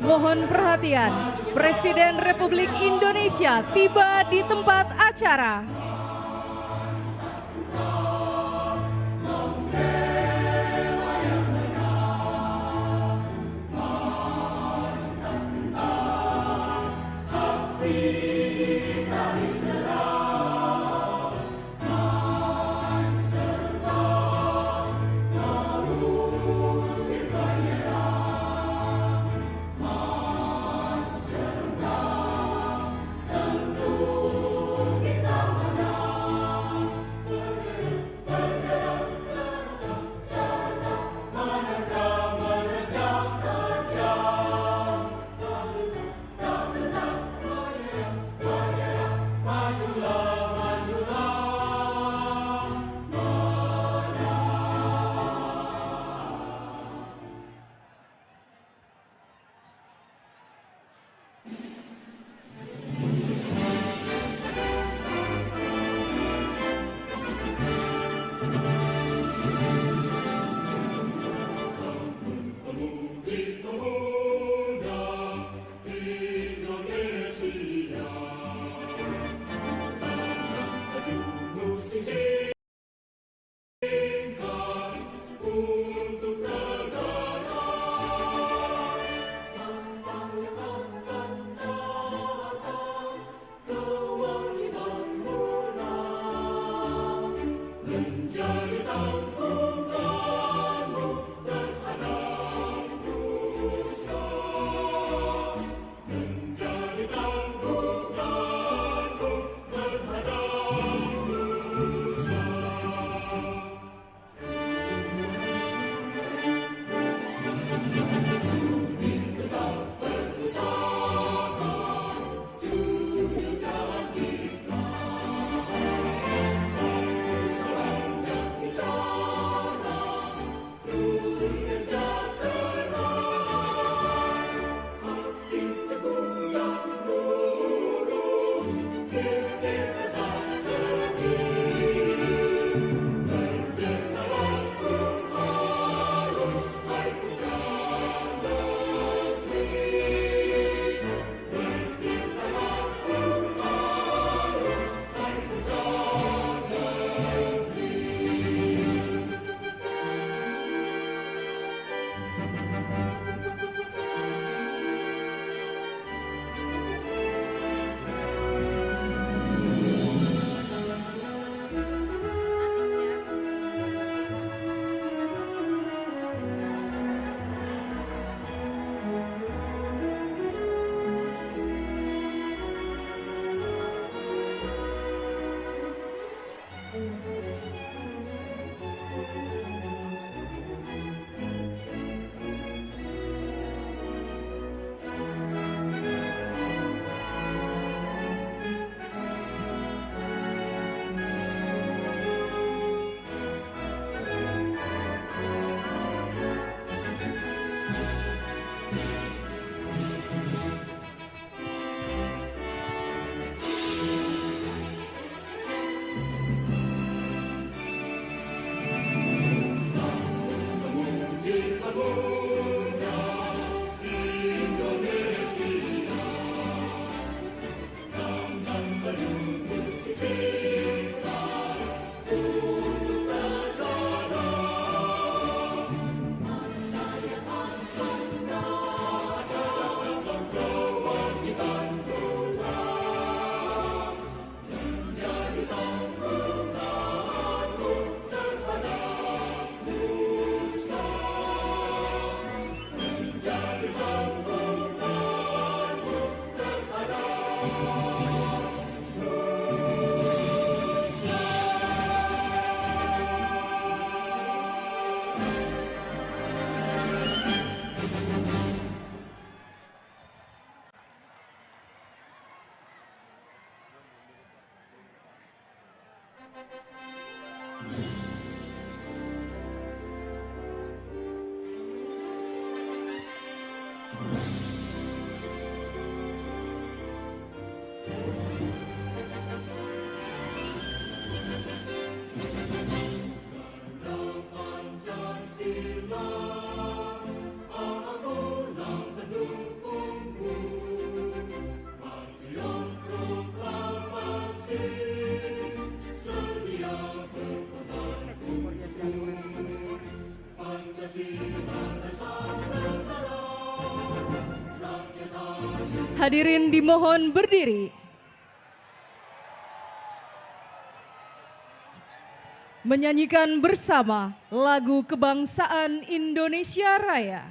Mohon perhatian, Presiden Republik Indonesia tiba di tempat acara. Pancasila, aku lang pendukung. Hadirin dimohon berdiri. Menyanyikan bersama lagu kebangsaan Indonesia Raya.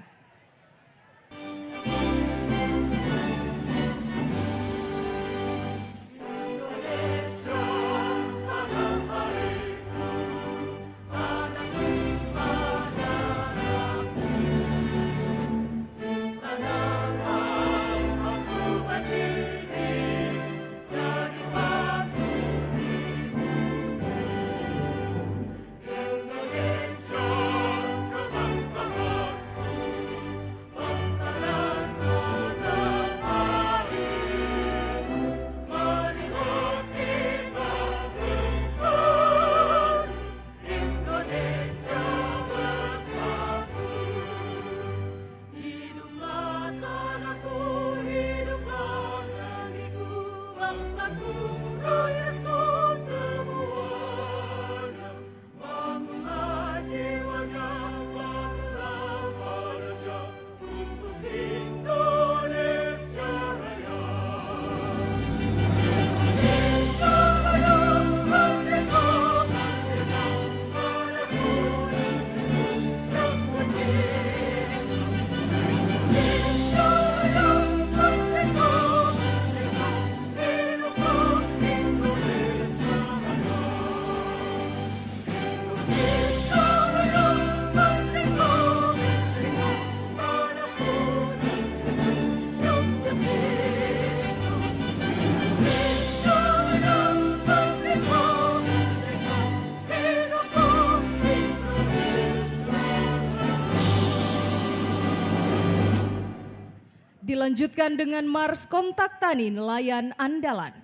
Dilanjutkan dengan Mars Kontak Tani Nelayan Andalan.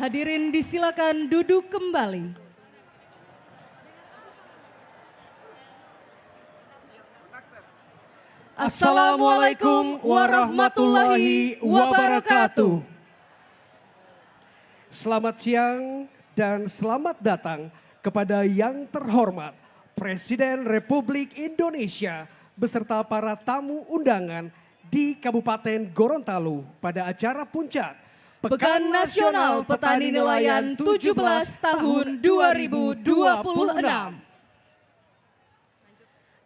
Hadirin disilakan duduk kembali. Assalamualaikum warahmatullahi wabarakatuh. Selamat siang dan selamat datang kepada yang terhormat Presiden Republik Indonesia beserta para tamu undangan di Kabupaten Gorontalo pada acara puncak Pekan Nasional Petani Nelayan 17 tahun 2026.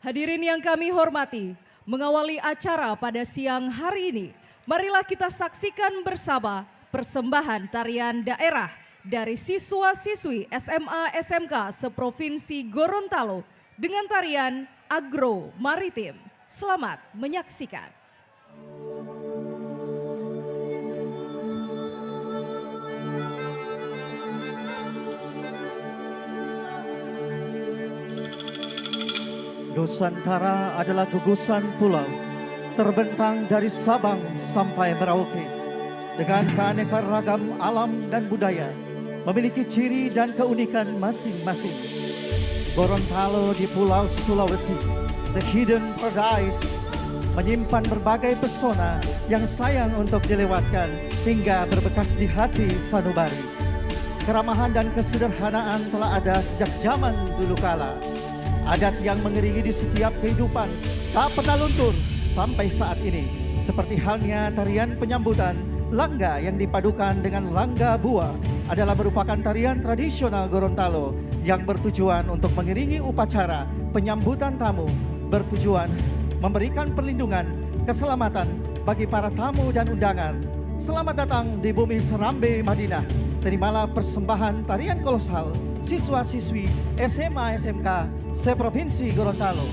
Hadirin yang kami hormati, mengawali acara pada siang hari ini, marilah kita saksikan bersama persembahan tarian daerah dari siswa-siswi SMA SMK seprovinsi Gorontalo dengan tarian Agro Maritim. Selamat menyaksikan. Nusantara adalah gugusan pulau terbentang dari Sabang sampai Merauke. Dengan keanekaragam alam dan budaya, memiliki ciri dan keunikan masing-masing. Gorontalo di Pulau Sulawesi, the hidden paradise, menyimpan berbagai pesona yang sayang untuk dilewatkan hingga berbekas di hati sanubari. Keramahan dan kesederhanaan telah ada sejak zaman dulu kala. Adat yang mengiringi di setiap kehidupan tak pernah luntur sampai saat ini. Seperti halnya tarian penyambutan, langga yang dipadukan dengan langga buah adalah merupakan tarian tradisional Gorontalo yang bertujuan untuk mengiringi upacara penyambutan tamu, bertujuan memberikan perlindungan, keselamatan bagi para tamu dan undangan. Selamat datang di bumi Serambi Madinah. Terimalah persembahan tarian kolosal siswa-siswi SMA SMK seprovinsi Gorontalo.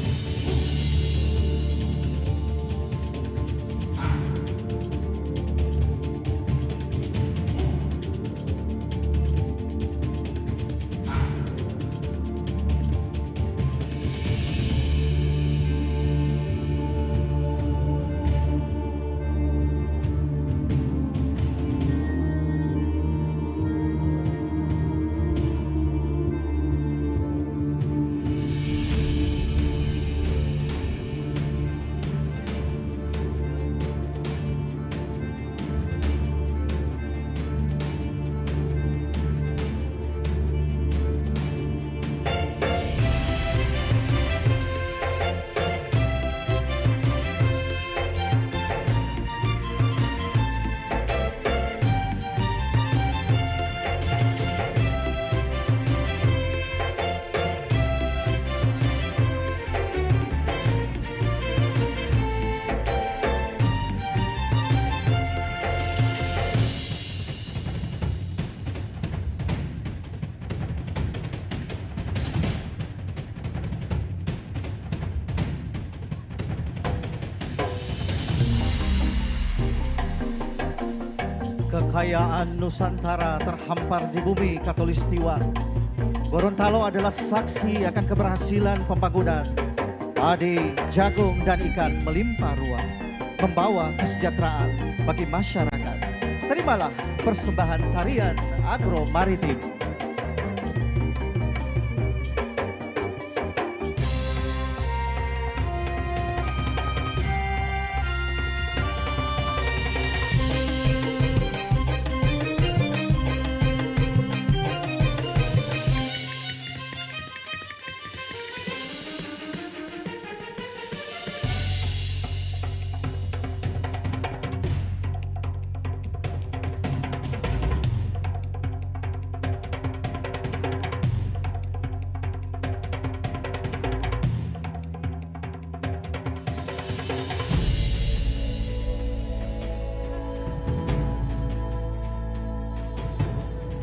Kekayaan Nusantara terhampar di bumi Katulistiwa. Gorontalo adalah saksi akan keberhasilan pembangunan. Padi, jagung, dan ikan melimpah ruah, membawa kesejahteraan bagi masyarakat. Terimalah persembahan tarian Agro Maritim.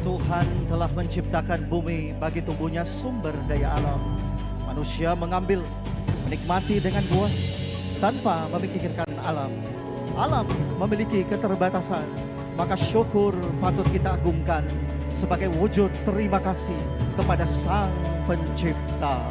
Tuhan telah menciptakan bumi bagi tumbuhnya sumber daya alam. Manusia mengambil, menikmati dengan puas tanpa memikirkan alam. Alam memiliki keterbatasan, maka syukur patut kita agungkan sebagai wujud terima kasih kepada Sang Pencipta.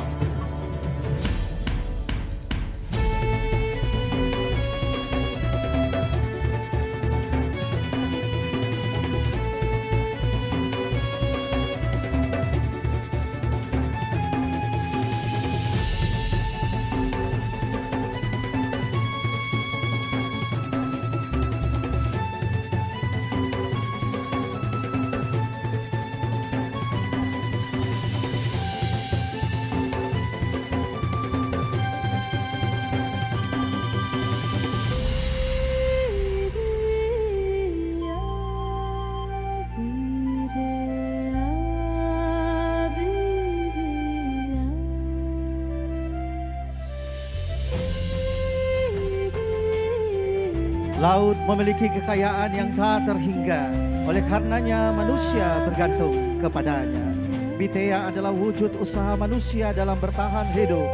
Laut memiliki kekayaan yang tak terhingga, oleh karenanya manusia bergantung kepadanya. Bitea adalah wujud usaha manusia dalam bertahan hidup.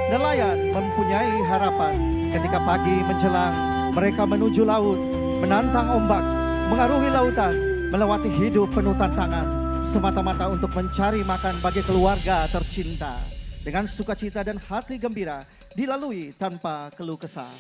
Nelayan mempunyai harapan ketika pagi menjelang mereka menuju laut, menantang ombak, mengarungi lautan, melewati hidup penuh tantangan, semata-mata untuk mencari makan bagi keluarga tercinta. Dengan sukacita dan hati gembira, dilalui tanpa keluh kesah.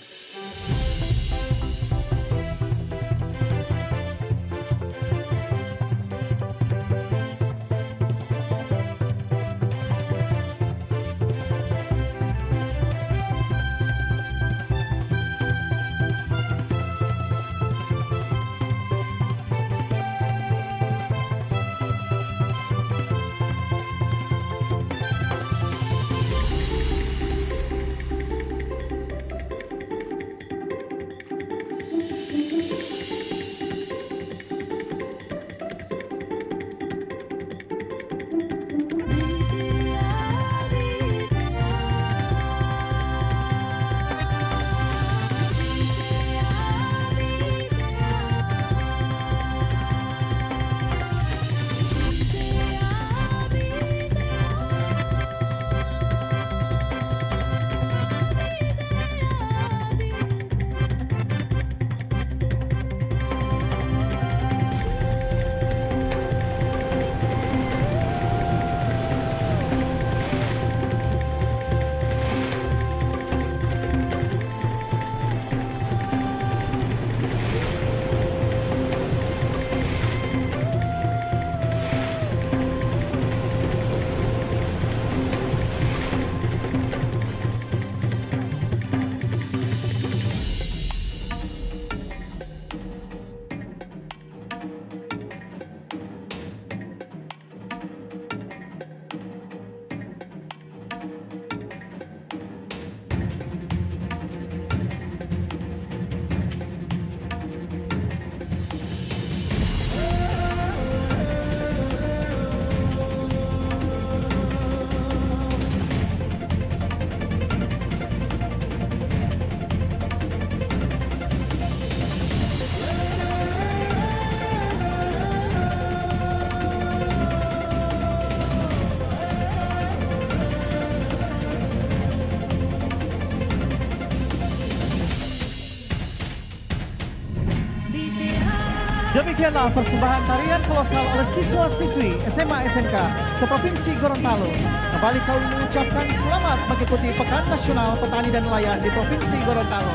Demikianlah persembahan tarian kolosal oleh siswa-siswi SMA SMK seprovinsi Gorontalo. Kembali kami mengucapkan selamat mengikuti Pekan Nasional Petani dan Nelayan di Provinsi Gorontalo.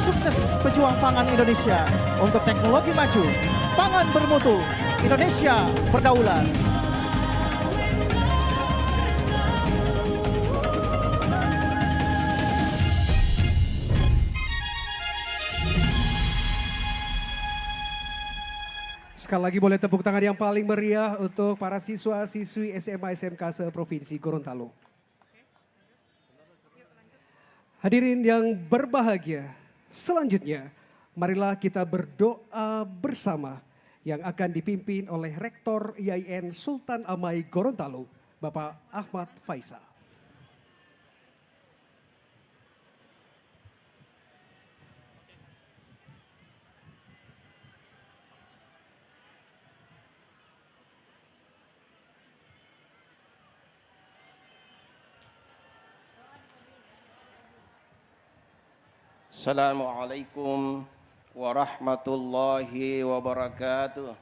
Sukses pejuang pangan Indonesia untuk teknologi maju, pangan bermutu, Indonesia berdaulat. Sekali lagi boleh tepuk tangan yang paling meriah untuk para siswa-siswi SMA SMK seprovinsi Gorontalo. Hadirin yang berbahagia, selanjutnya marilah kita berdoa bersama yang akan dipimpin oleh Rektor IAIN Sultan Amai Gorontalo, Bapak Ahmad Faisal. Assalamualaikum warahmatullahi wabarakatuh.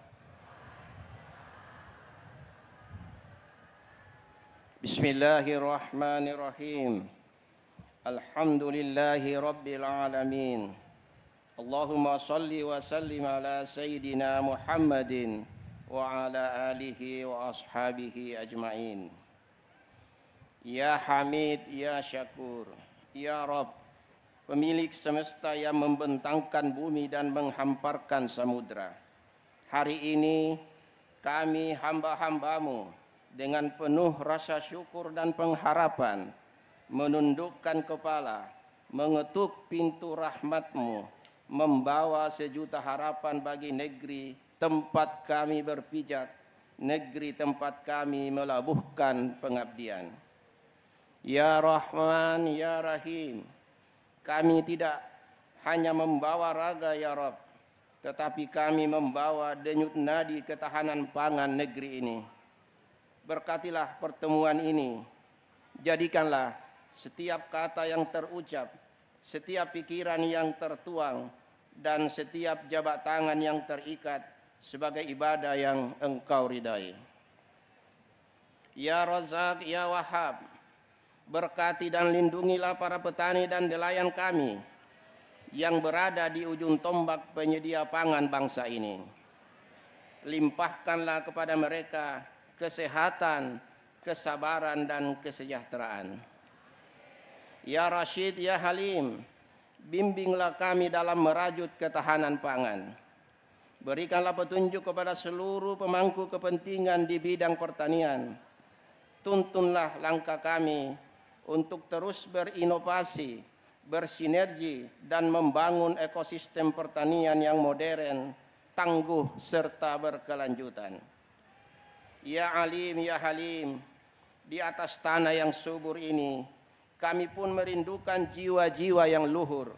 Bismillahirrahmanirrahim. Alhamdulillahi rabbil alamin. Allahumma salli wa sallim ala sayyidina Muhammadin wa ala alihi wa ashabihi ajma'in. Ya Hamid, ya Syakur, ya Rabb, pemilik semesta yang membentangkan bumi dan menghamparkan samudra. Hari ini kami hamba-hambamu dengan penuh rasa syukur dan pengharapan menundukkan kepala, mengetuk pintu rahmat-Mu, membawa sejuta harapan bagi negeri tempat kami berpijak, negeri tempat kami melabuhkan pengabdian. Ya Rahman, Ya Rahim, kami tidak hanya membawa raga ya Rabb, tetapi kami membawa denyut nadi ketahanan pangan negeri ini. Berkatilah pertemuan ini, jadikanlah setiap kata yang terucap, setiap pikiran yang tertuang, dan setiap jabat tangan yang terikat sebagai ibadah yang Engkau ridai. Ya Razak, Ya Wahhab, berkati dan lindungilah para petani dan nelayan kami yang berada di ujung tombak penyedia pangan bangsa ini. Limpahkanlah kepada mereka kesehatan, kesabaran, dan kesejahteraan. Ya Rashid, Ya Halim, bimbinglah kami dalam merajut ketahanan pangan. Berikanlah petunjuk kepada seluruh pemangku kepentingan di bidang pertanian. Tuntunlah langkah kami untuk terus berinovasi, bersinergi, dan membangun ekosistem pertanian yang modern, tangguh, serta berkelanjutan. Ya Alim, Ya Halim, di atas tanah yang subur ini, kami pun merindukan jiwa-jiwa yang luhur.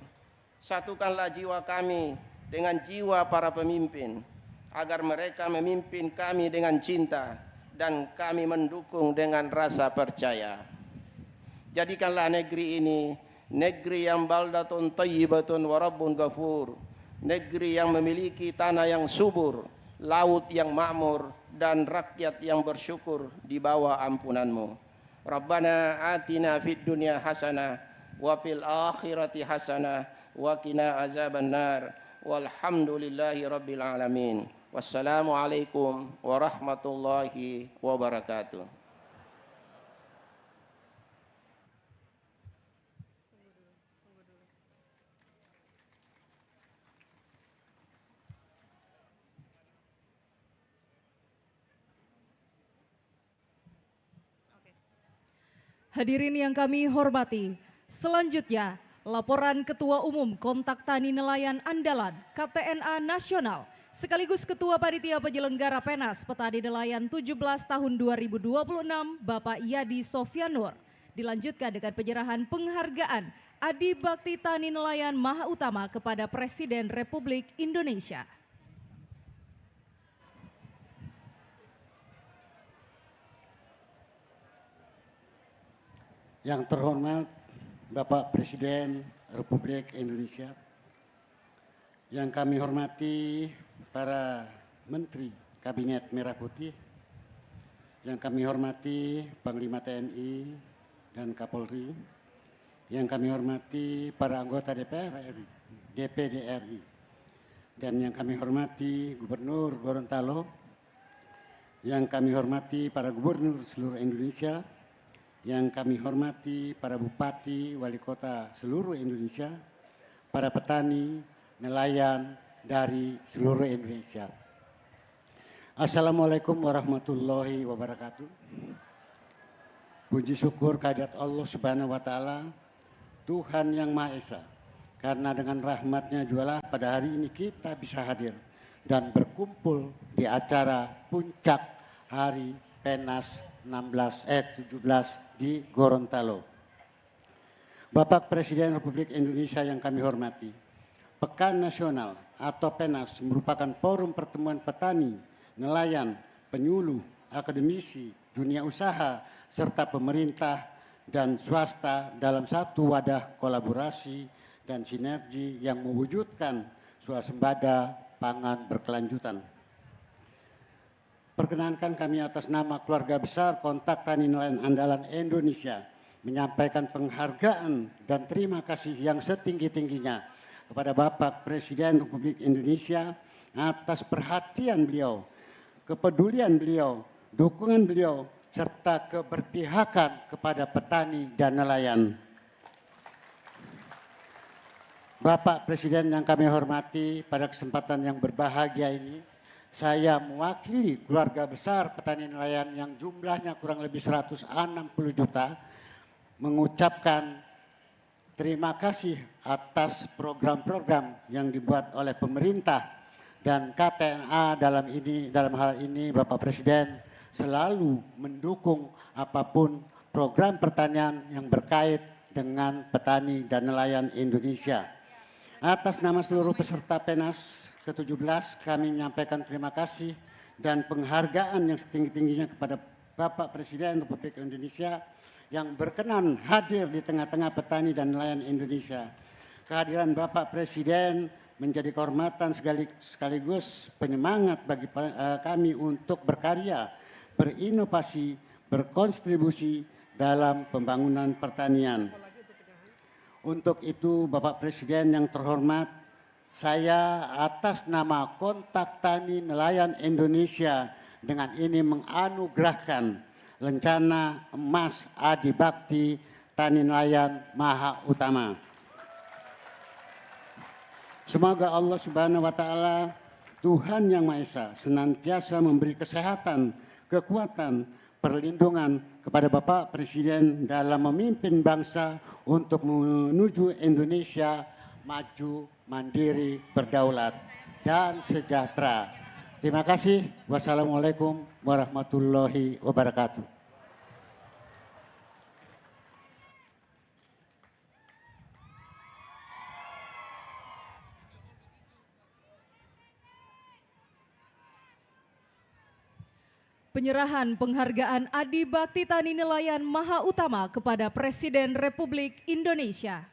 Satukanlah jiwa kami dengan jiwa para pemimpin, agar mereka memimpin kami dengan cinta dan kami mendukung dengan rasa percaya. Jadikanlah negeri ini negeri yang baldatun thayyibatun wa rabbun ghafur, negeri yang memiliki tanah yang subur, laut yang makmur, dan rakyat yang bersyukur di bawah ampunan-Mu. Rabbana atina fid dunya hasanah wa fil akhirati hasanah wa qina azabannar. Walhamdulillahi rabbil alamin. Wassalamualaikum warahmatullahi wabarakatuh. Hadirin yang kami hormati, selanjutnya laporan Ketua Umum Kontak Tani Nelayan Andalan KTNA Nasional sekaligus Ketua Panitia Penyelenggara Penas Petani Nelayan 17 tahun 2026 Bapak Yadi Sofyanur dilanjutkan dengan penyerahan penghargaan Adi Bakti Tani Nelayan Maha Utama kepada Presiden Republik Indonesia. Yang terhormat Bapak Presiden Republik Indonesia, yang kami hormati para Menteri Kabinet Merah Putih, yang kami hormati Panglima TNI dan Kapolri, yang kami hormati para anggota DPR RI, DPD RI, dan yang kami hormati Gubernur Gorontalo, yang kami hormati para gubernur seluruh Indonesia, yang kami hormati para bupati, wali kota seluruh Indonesia, para petani, nelayan dari seluruh Indonesia. Assalamualaikum warahmatullahi wabarakatuh. Puji syukur kehadirat Allah Subhanahu wa Ta'ala, Tuhan yang Maha Esa, karena dengan rahmatnya jualah pada hari ini kita bisa hadir dan berkumpul di acara puncak Hari Penas 17 di Gorontalo. Bapak Presiden Republik Indonesia yang kami hormati, Pekan Nasional atau Penas merupakan forum pertemuan petani, nelayan, penyuluh, akademisi, dunia usaha, serta pemerintah dan swasta dalam satu wadah kolaborasi dan sinergi yang mewujudkan swasembada pangan berkelanjutan. Perkenankan kami atas nama keluarga besar Kontak Tani Nelayan Andalan Indonesia menyampaikan penghargaan dan terima kasih yang setinggi-tingginya kepada Bapak Presiden Republik Indonesia atas perhatian beliau, kepedulian beliau, dukungan beliau, serta keberpihakan kepada petani dan nelayan. Bapak Presiden yang kami hormati, pada kesempatan yang berbahagia ini, saya mewakili keluarga besar petani nelayan yang jumlahnya kurang lebih 160 juta mengucapkan terima kasih atas program-program yang dibuat oleh pemerintah dan KTNA dalam hal ini Bapak Presiden selalu mendukung apapun program pertanian yang berkait dengan petani dan nelayan Indonesia. Atas nama seluruh peserta PENAS ke-17, kami menyampaikan terima kasih dan penghargaan yang setinggi-tingginya kepada Bapak Presiden Republik Indonesia yang berkenan hadir di tengah-tengah petani dan nelayan Indonesia. Kehadiran Bapak Presiden menjadi kehormatan sekaligus penyemangat bagi kami untuk berkarya, berinovasi, berkontribusi dalam pembangunan pertanian. Untuk itu Bapak Presiden yang terhormat, saya atas nama Kontak Tani Nelayan Indonesia dengan ini menganugerahkan Lencana Emas Adi Bakti Tani Nelayan Maha Utama. Semoga Allah Subhanahu wa Ta'ala, Tuhan Yang Maha Esa, senantiasa memberi kesehatan, kekuatan, perlindungan kepada Bapak Presiden dalam memimpin bangsa untuk menuju Indonesia maju, mandiri, berdaulat, dan sejahtera. Terima kasih. Wassalamualaikum warahmatullahi wabarakatuh. Penyerahan penghargaan Adi Bakti Tani Nelayan Maha Utama kepada Presiden Republik Indonesia.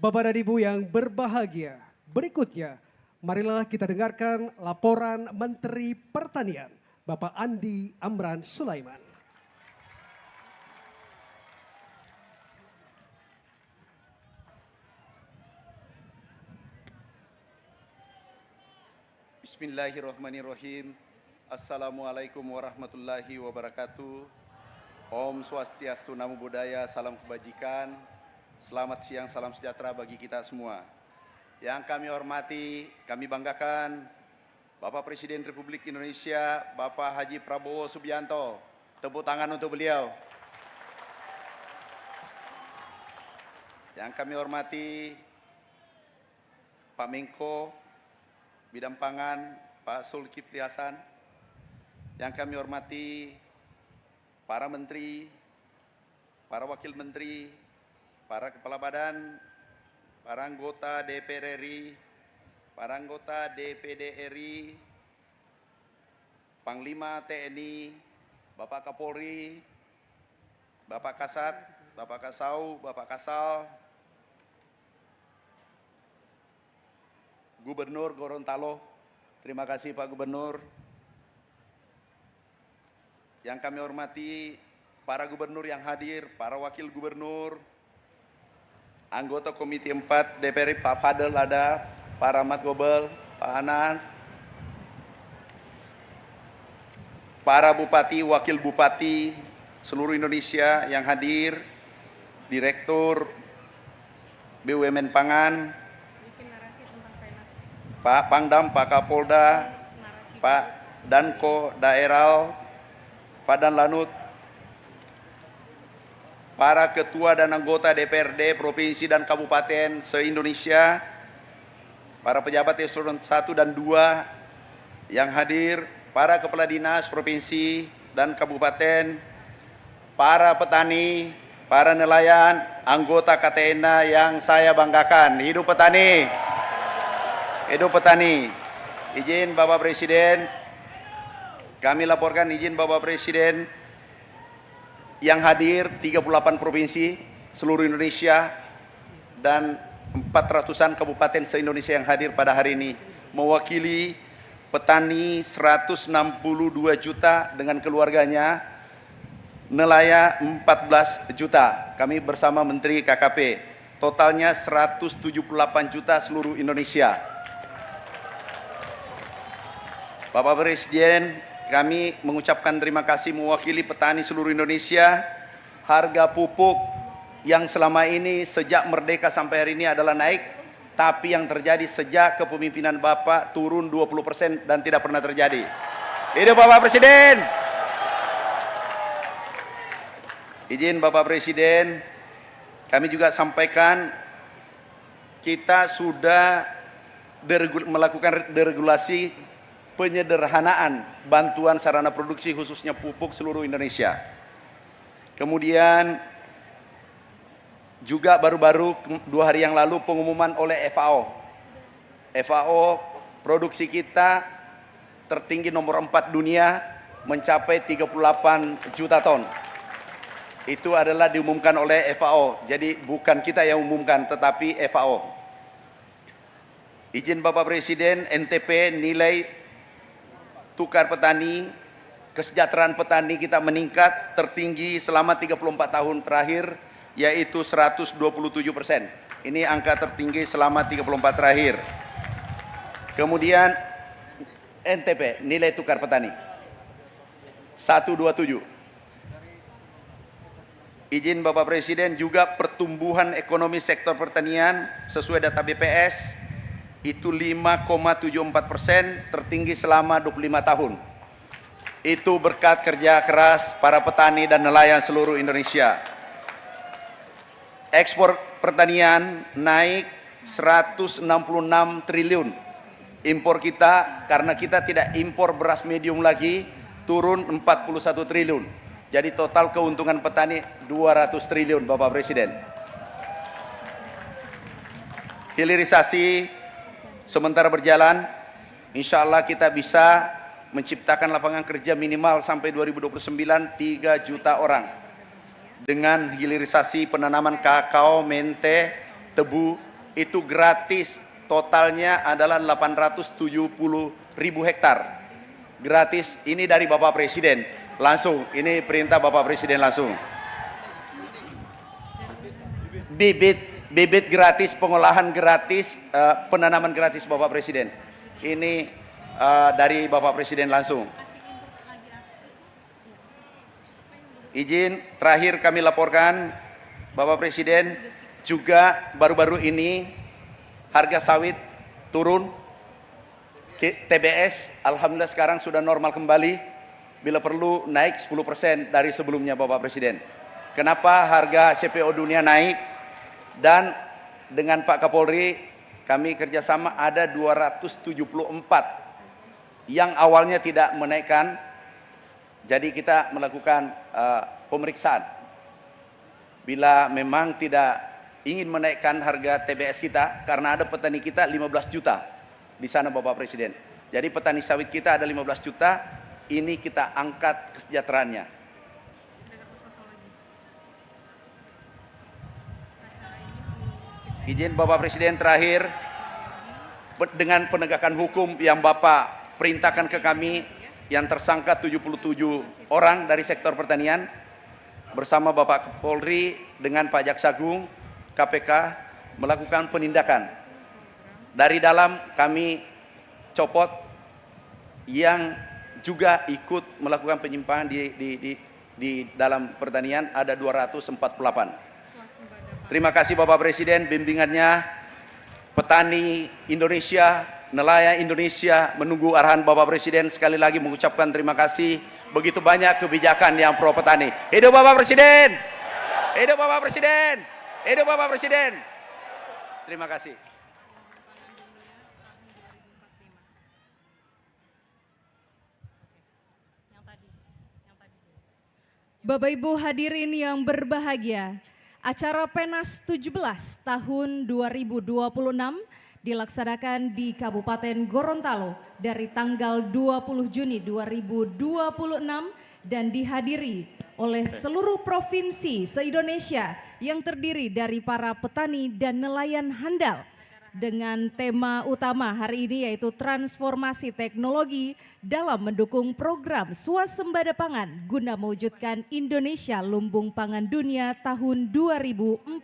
Bapak dan Ibu yang berbahagia, berikutnya marilah kita dengarkan laporan Menteri Pertanian, Bapak Andi Amran Sulaiman. Bismillahirrahmanirrahim. Assalamualaikum warahmatullahi wabarakatuh. Om Swastiastu, Namo Buddhaya, salam kebajikan. Selamat siang, salam sejahtera bagi kita semua. Yang kami hormati, kami banggakan Bapak Presiden Republik Indonesia, Bapak Haji Prabowo Subianto. Tepuk tangan untuk beliau. Yang kami hormati Pak Menko Bidang Pangan, Pak Zulkifli Hasan. Yang kami hormati para menteri, para wakil menteri, para kepala badan, para anggota DPR RI, para anggota DPD RI, Panglima TNI, Bapak Kapolri, Bapak Kasat, Bapak Kasau, Bapak Kasal, Gubernur Gorontalo, terima kasih Pak Gubernur. Yang kami hormati para gubernur yang hadir, para wakil gubernur, anggota Komite 4 DPR Pak Fadel ada, Pak Rahmat Gobel, Pak Anan, para bupati, wakil bupati seluruh Indonesia yang hadir, Direktur BUMN Pangan, Pak Pangdam, Pak Kapolda, Pak Danko Daerah, Pak Danlanut, para ketua dan anggota DPRD Provinsi dan Kabupaten se-Indonesia, para pejabat eselon 1 dan 2 yang hadir, para kepala dinas provinsi dan kabupaten, para petani, para nelayan, anggota KTNA yang saya banggakan. Hidup petani! Hidup petani! Izin Bapak Presiden, kami laporkan izin Bapak Presiden yang hadir 38 provinsi seluruh Indonesia dan 400-an kabupaten se-Indonesia yang hadir pada hari ini, mewakili petani 162 juta dengan keluarganya, nelayan 14 juta. Kami bersama Menteri KKP, totalnya 178 juta seluruh Indonesia. Bapak Presiden, kami mengucapkan terima kasih mewakili petani seluruh Indonesia. Harga pupuk yang selama ini sejak merdeka sampai hari ini adalah naik, tapi yang terjadi sejak kepemimpinan Bapak turun 20% dan tidak pernah terjadi. Hidup Bapak Presiden! Izin Bapak Presiden, kami juga sampaikan kita sudah melakukan deregulasi penyederhanaan bantuan sarana produksi khususnya pupuk seluruh Indonesia. Kemudian juga baru-baru 2 hari yang lalu pengumuman oleh FAO. FAO produksi kita tertinggi nomor 4 dunia mencapai 38 juta ton. Itu adalah diumumkan oleh FAO. Jadi bukan kita yang umumkan tetapi FAO. Izin Bapak Presiden, NTP nilai tukar petani, kesejahteraan petani kita meningkat tertinggi selama 34 tahun terakhir, yaitu 127%. Ini angka tertinggi selama 34 terakhir. Kemudian NTP, nilai tukar petani 127. Izin Bapak Presiden, juga pertumbuhan ekonomi sektor pertanian sesuai data BPS itu 5,74%, tertinggi selama 25 tahun. Itu berkat kerja keras para petani dan nelayan seluruh Indonesia. Ekspor pertanian naik 166 triliun. Impor kita, karena kita tidak impor beras medium lagi, turun 41 triliun. Jadi total keuntungan petani 200 triliun Bapak Presiden. Hilirisasi sementara berjalan, insya Allah kita bisa menciptakan lapangan kerja minimal sampai 2029 3 juta orang. Dengan hilirisasi penanaman kakao, mente, tebu, itu gratis. Totalnya adalah 870.000 hektar. Gratis, ini dari Bapak Presiden. Langsung, ini perintah Bapak Presiden langsung. Bibit gratis, pengolahan gratis, penanaman gratis Bapak Presiden. Ini dari Bapak Presiden langsung. Izin terakhir kami laporkan, Bapak Presiden, juga baru-baru ini harga sawit turun. TBS alhamdulillah sekarang sudah normal kembali. Bila perlu naik 10% dari sebelumnya Bapak Presiden. Kenapa harga CPO dunia naik? Dan dengan Pak Kapolri kami kerjasama ada 274 yang awalnya tidak menaikkan. Jadi kita melakukan pemeriksaan. Bila memang tidak ingin menaikkan harga TBS kita, karena ada petani kita 15 juta di sana Bapak Presiden. Jadi petani sawit kita ada 15 juta, ini kita angkat kesejahteraannya. Izin Bapak Presiden terakhir, dengan penegakan hukum yang Bapak perintahkan ke kami, yang tersangka 77 orang dari sektor pertanian, bersama Bapak Kapolri dengan Pak Jaksa Agung, KPK, melakukan penindakan. Dari dalam kami copot yang juga ikut melakukan penyimpangan di dalam pertanian ada 248. Terima kasih Bapak Presiden bimbingannya. Petani Indonesia nelayan Indonesia menunggu arahan Bapak Presiden. Sekali lagi mengucapkan terima kasih. Begitu banyak kebijakan yang pro petani. Hidup Bapak Presiden! Hidup Bapak Presiden! Hidup Bapak Presiden! Terima kasih. Bapak Ibu hadirin yang berbahagia, acara Penas 17 tahun 2026 dilaksanakan di Kabupaten Gorontalo dari tanggal 20 Juni 2026 dan dihadiri oleh seluruh provinsi se-Indonesia yang terdiri dari para petani dan nelayan handal dengan tema utama hari ini yaitu transformasi teknologi dalam mendukung program swasembada pangan guna mewujudkan Indonesia lumbung pangan dunia tahun 2045.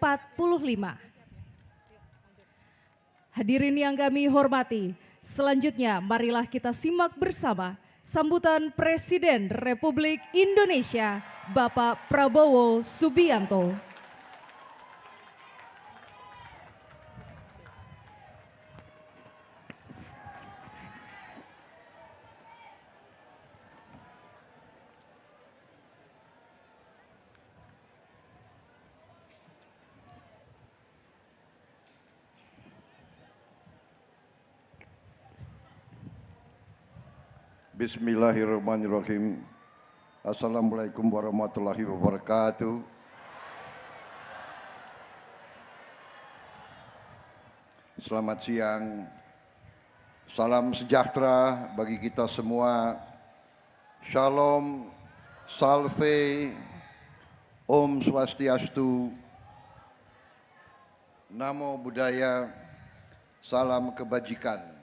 Hadirin yang kami hormati, selanjutnya marilah kita simak bersama sambutan Presiden Republik Indonesia Bapak Prabowo Subianto. Bismillahirrahmanirrahim. Assalamualaikum warahmatullahi wabarakatuh. Selamat siang. Salam sejahtera bagi kita semua. Shalom, salve, Om Swastiastu, Namo Buddhaya, salam kebajikan.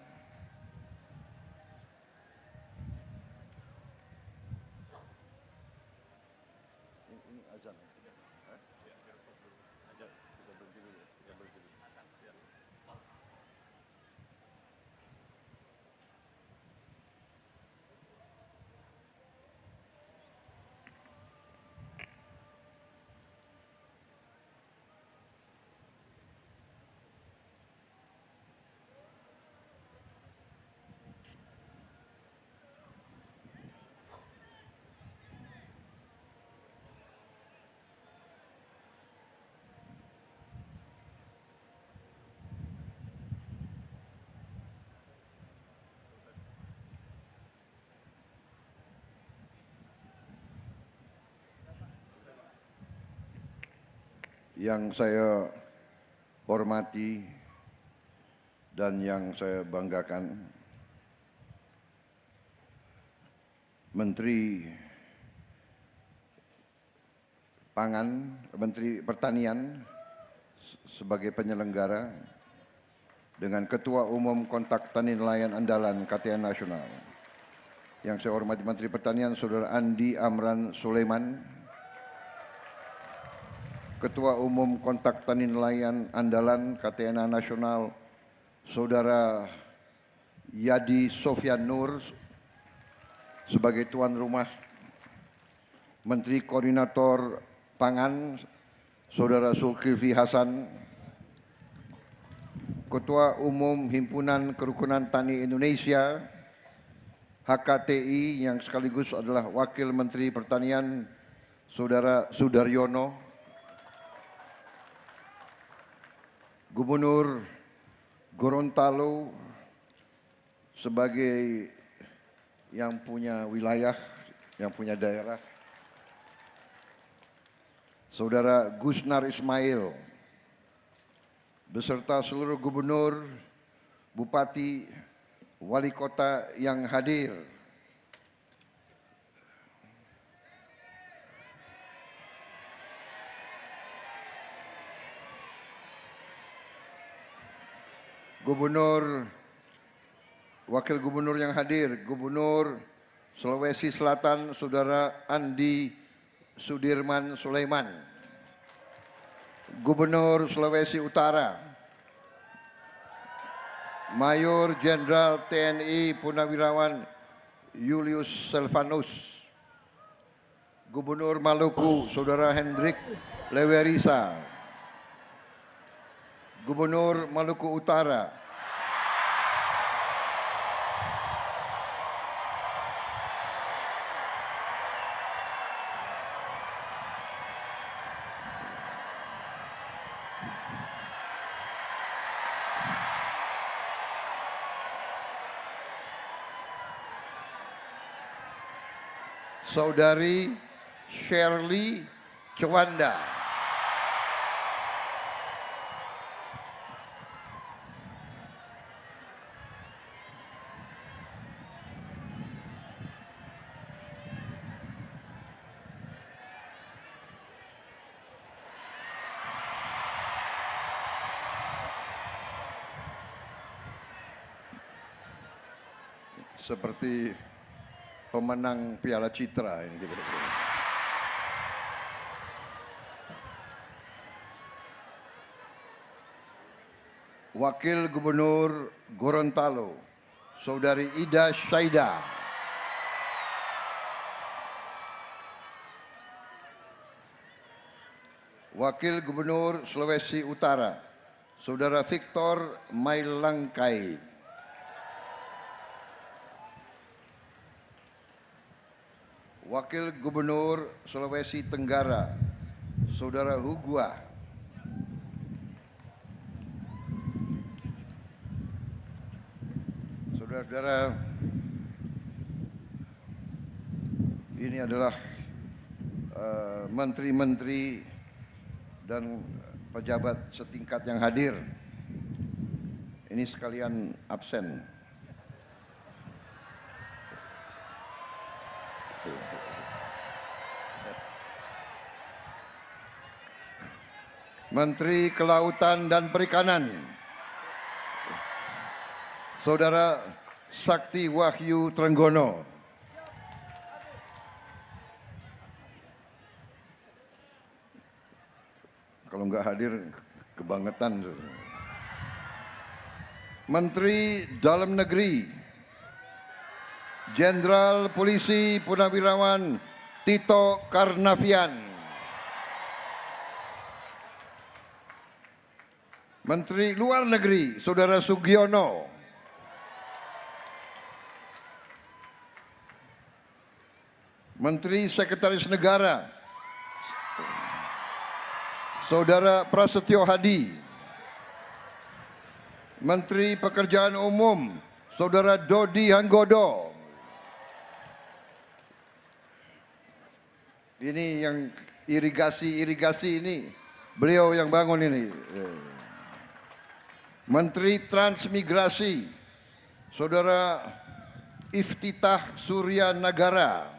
Yang saya hormati dan yang saya banggakan, Menteri Pangan, Menteri Pertanian sebagai penyelenggara dengan Ketua Umum Kontak Tani Nelayan Andalan KTN Nasional. Yang saya hormati Menteri Pertanian Saudara Andi Amran Sulaiman, Ketua Umum Kontak Tani Nelayan Andalan KTNA Nasional Saudara Yadi Sofyan Nur sebagai tuan rumah, Menteri Koordinator Pangan Saudara Zulkifli Hasan, Ketua Umum Himpunan Kerukunan Tani Indonesia HKTI yang sekaligus adalah Wakil Menteri Pertanian Saudara Sudaryono, Gubernur Gorontalo sebagai yang punya wilayah, yang punya daerah, Saudara Gusnar Ismail, beserta seluruh gubernur, bupati, wali kota yang hadir, Gubernur, Wakil Gubernur yang hadir, Gubernur Sulawesi Selatan Saudara Andi Sudirman Sulaiman, Gubernur Sulawesi Utara, Mayor Jenderal TNI Purnawirawan Julius Selvanus, Gubernur Maluku Saudara Hendrik Lewerisa, Gubernur Maluku Utara Saudari Shirley Chewanda. Seperti pemenang Piala Citra ini gitu. Wakil Gubernur Gorontalo, Saudari Ida Syaida. Wakil Gubernur Sulawesi Utara, Saudara Victor Mailangkai. Wakil Gubernur Sulawesi Tenggara, Saudara Hugua. Saudara-saudara, ini adalah menteri-menteri dan pejabat setingkat yang hadir. Ini sekalian absen. Menteri Kelautan dan Perikanan, Saudara Sakti Wahyu Trenggono. Kalau nggak hadir, kebangetan. Menteri Dalam Negeri, Jenderal Polisi Purnawirawan Tito Karnavian. Menteri Luar Negeri, Saudara Sugiono. Menteri Sekretaris Negara, Saudara Prasetyo Hadi. Menteri Pekerjaan Umum, Saudara Dodi Hanggodo. Ini yang irigasi ini, beliau yang bangun ini. Menteri Transmigrasi, Saudara Iftitah Surya Nagara.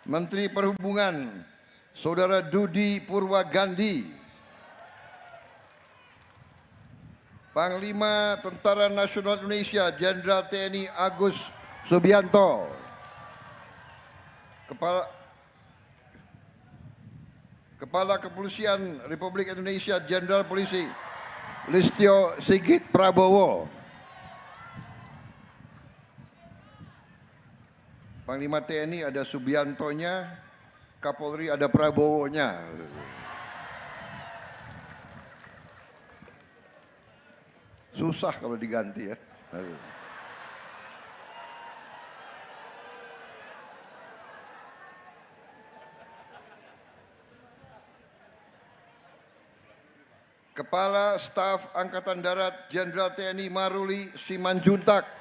Menteri Perhubungan, Saudara Dudi Purwagandi. Panglima Tentara Nasional Indonesia, Jenderal TNI Agus Subianto. Kepala Kepolisian Republik Indonesia, Jenderal Polisi Listio Sigit Prabowo. Panglima TNI ada Subiantonya, Kapolri ada Prabowonya. Susah kalau diganti ya. Kepala Staf Angkatan Darat Jenderal TNI Maruli Simanjuntak.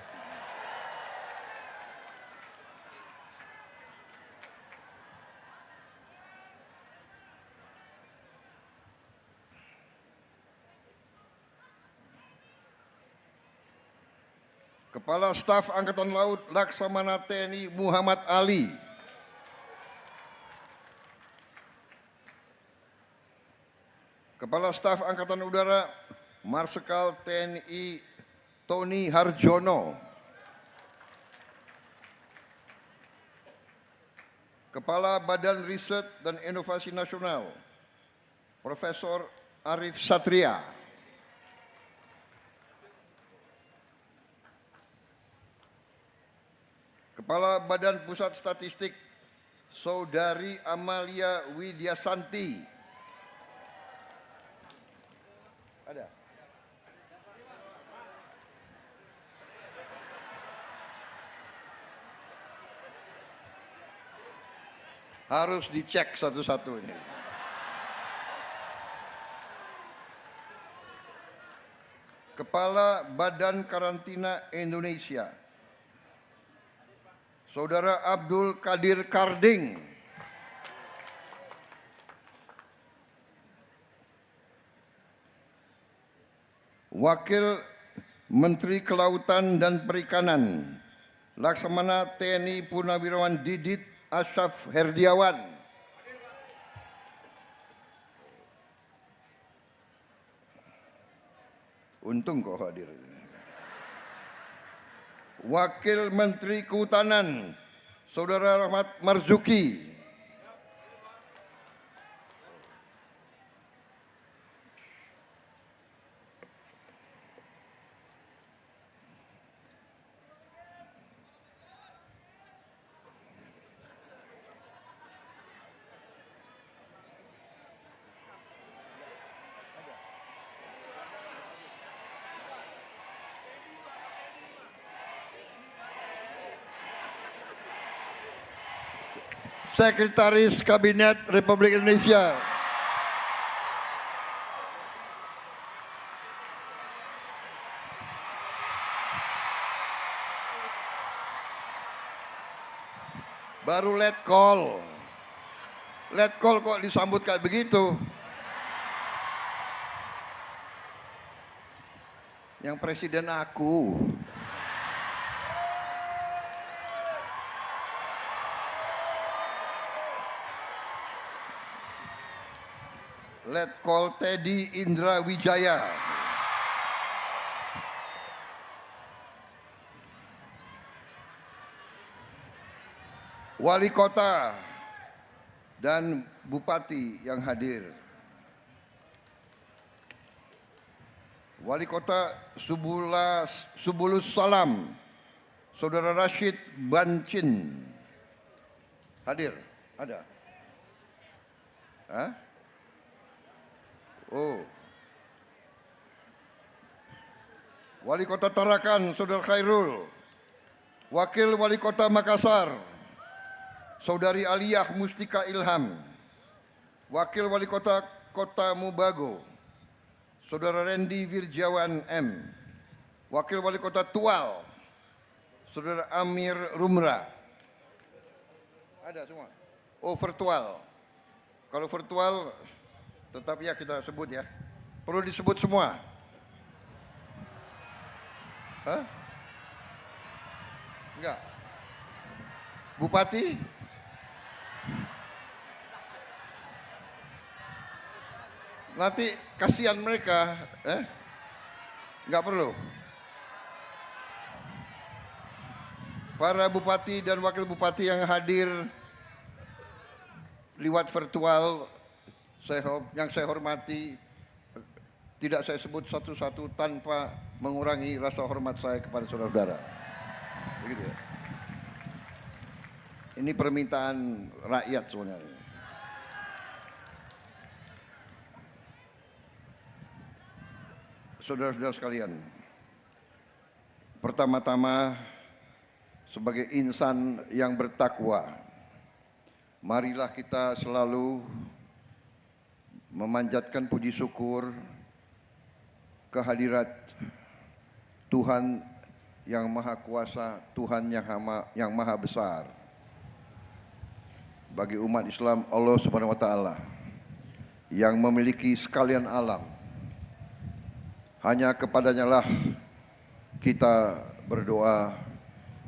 Kepala Staf Angkatan Laut Laksamana TNI Muhammad Ali. Kepala Staf Angkatan Udara Marsikal TNI Tony Harjono. Kepala Badan Riset dan Inovasi Nasional Profesor Arif Satria. Kepala Badan Pusat Statistik Saudari Amalia Widyasanti. Ada. Harus dicek satu-satu ini. Kepala Badan Karantina Indonesia Saudara Abdul Qadir Karding. Wakil Menteri Kelautan dan Perikanan, Laksamana TNI Purnawirawan Didit Ashraf Herdiawan. Untung kok hadir. Wakil Menteri Kehutanan, Saudara Rahmat Marzuki. Sekretaris Kabinet Republik Indonesia. Baru let call. Let call kok disambut kayak begitu. Yang presiden aku. Let call Teddy Indra Wijaya. Wali kota dan bupati yang hadir. Wali kota Subulus Salam, Saudara Rashid Bancin. Hadir? Ada? Hah? Oh. Wali Kota Tarakan, Saudara Khairul. Wakil Wali Kota Makassar, Saudari Aliyah Mustika Ilham. Wakil Wali Kota Kota Mubago, Saudara Randy Wirjawan M. Wakil Wali Kota Tual, Saudara Amir Rumra. Ada semua? Oh, virtual. Kalau virtual tetap ya kita sebut ya. Perlu disebut semua. Hah? Enggak. Bupati? Nanti kasihan mereka, enggak perlu. Para bupati dan wakil bupati yang hadir lewat virtual, yang saya hormati, tidak saya sebut satu-satu tanpa mengurangi rasa hormat saya kepada saudara-saudara. Begitu ya. Ini permintaan rakyat sebenarnya. Saudara-saudara sekalian, pertama-tama sebagai insan yang bertakwa, marilah kita selalu memanjatkan puji syukur kehadirat Tuhan yang Maha Kuasa, Tuhan yang Maha Besar. Bagi umat Islam, Allah Subhanahu wa Ta'ala yang memiliki sekalian alam, hanya kepadanya lah kita berdoa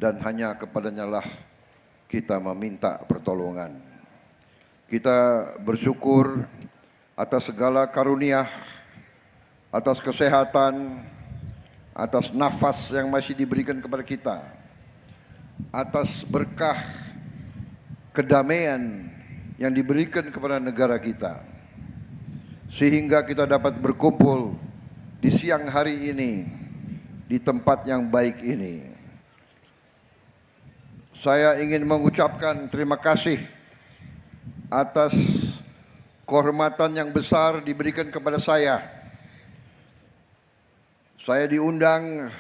dan hanya kepadanya lah kita meminta pertolongan. Kita bersyukur atas segala karunia, atas kesehatan, atas nafas yang masih diberikan kepada kita, atas berkah kedamaian yang diberikan kepada negara kita, sehingga kita dapat berkumpul di siang hari ini, di tempat yang baik ini. Saya ingin mengucapkan terima kasih atas kehormatan yang besar diberikan kepada saya. Saya diundang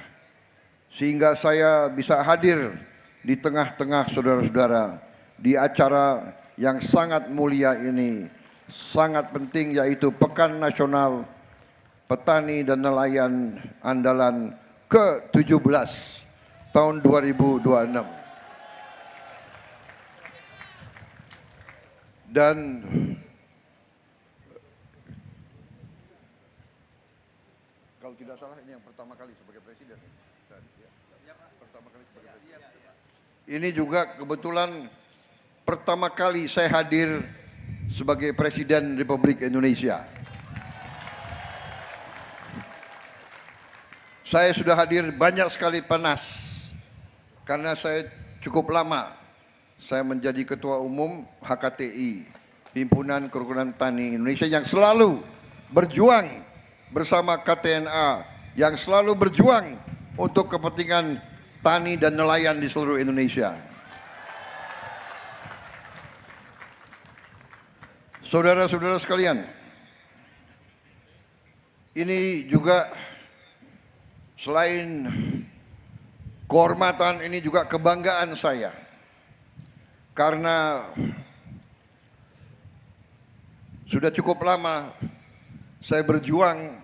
sehingga saya bisa hadir di tengah-tengah saudara-saudara di acara yang sangat mulia ini, sangat penting, yaitu Pekan Nasional Petani dan Nelayan Andalan ke-17 tahun 2026. dan kalau tidak salah ini yang pertama kali sebagai presiden. Pertama kali sebagai presiden. Ini juga kebetulan pertama kali saya hadir sebagai Presiden Republik Indonesia. Saya sudah hadir banyak sekali panas karena saya cukup lama saya menjadi Ketua Umum HKTI, Himpunan Kerukunan Tani Indonesia, yang selalu berjuang bersama KTNA, yang selalu berjuang untuk kepentingan tani dan nelayan di seluruh Indonesia. Saudara-saudara sekalian, ini juga selain kehormatan, ini juga kebanggaan saya. Karena sudah cukup lama saya berjuang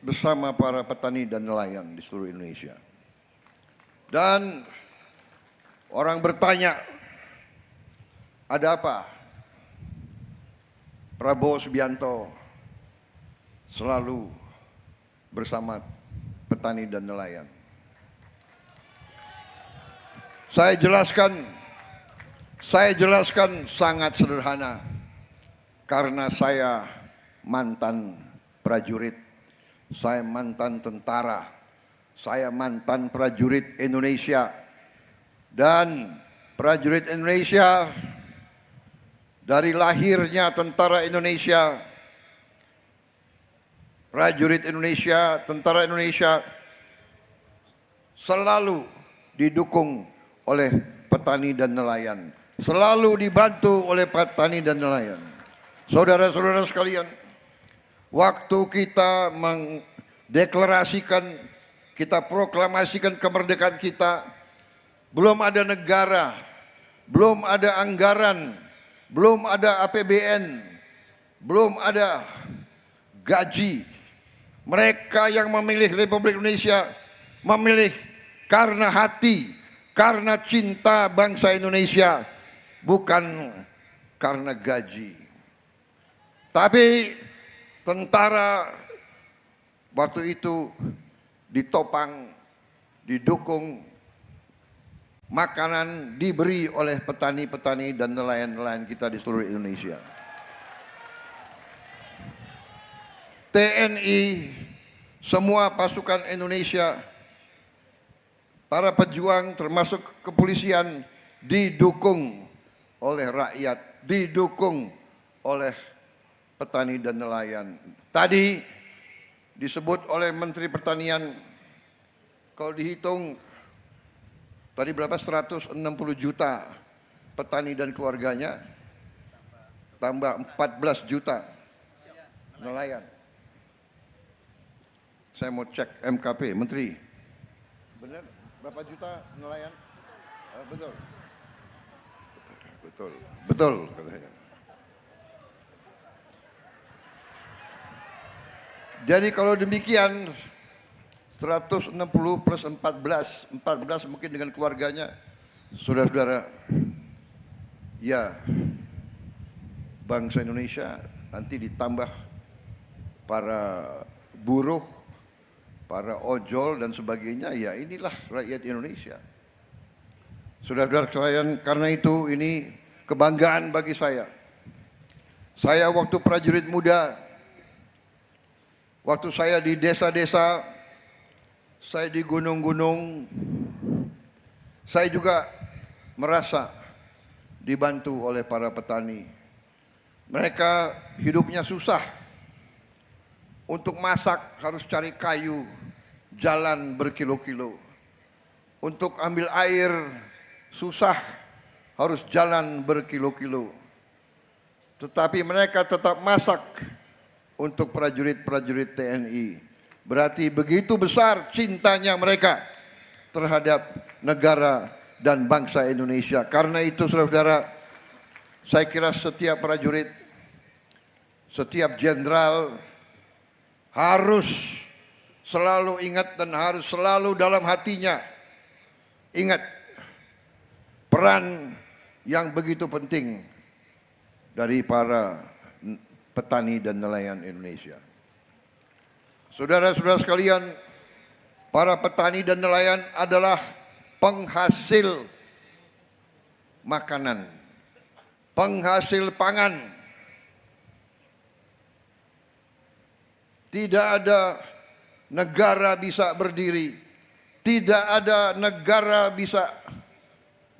bersama para petani dan nelayan di seluruh Indonesia. Dan orang bertanya, ada apa? Prabowo Subianto selalu bersama petani dan nelayan. Saya jelaskan sangat sederhana. Karena saya mantan prajurit, saya mantan tentara, saya mantan prajurit Indonesia, dan prajurit Indonesia dari lahirnya tentara Indonesia, prajurit Indonesia, tentara Indonesia selalu didukung oleh petani dan nelayan, selalu dibantu oleh petani dan nelayan. Saudara-saudara sekalian, waktu kita mendeklarasikan, kita proklamasikan kemerdekaan kita, belum ada negara, belum ada anggaran, belum ada APBN, belum ada gaji. Mereka yang memilih Republik Indonesia memilih karena hati, karena cinta bangsa Indonesia, bukan karena gaji. Tapi tentara waktu itu ditopang, didukung, makanan diberi oleh petani-petani dan nelayan-nelayan kita di seluruh Indonesia. TNI, semua pasukan Indonesia, para pejuang termasuk kepolisian didukung oleh rakyat, didukung oleh petani dan nelayan. Tadi disebut oleh Menteri Pertanian, kalau dihitung tadi berapa, 160 juta petani dan keluarganya, tambah 14 juta nelayan. Saya mau cek MKP, Menteri. Benar? Berapa juta nelayan? Betul. Betul. Betul katanya. Jadi kalau demikian 160 plus 14 mungkin dengan keluarganya, saudara-saudara, ya bangsa Indonesia nanti ditambah para buruh, para ojol dan sebagainya, ya inilah rakyat Indonesia. Saudara-saudara sekalian, karena itu ini kebanggaan bagi saya. Saya waktu prajurit muda, waktu saya di desa-desa, saya di gunung-gunung, saya juga merasa dibantu oleh para petani. Mereka hidupnya susah. Untuk masak harus cari kayu, jalan berkilo-kilo. Untuk ambil air susah, harus jalan berkilo-kilo. Tetapi mereka tetap masak untuk prajurit-prajurit TNI. Berarti begitu besar cintanya mereka terhadap negara dan bangsa Indonesia. Karena itu saudara-saudara, saya kira setiap prajurit, setiap jenderal harus selalu ingat dan harus selalu dalam hatinya ingat peran yang begitu penting dari para petani dan nelayan Indonesia. Saudara-saudara sekalian, para petani dan nelayan adalah penghasil makanan, penghasil pangan. Tidak ada negara bisa berdiri, tidak ada negara bisa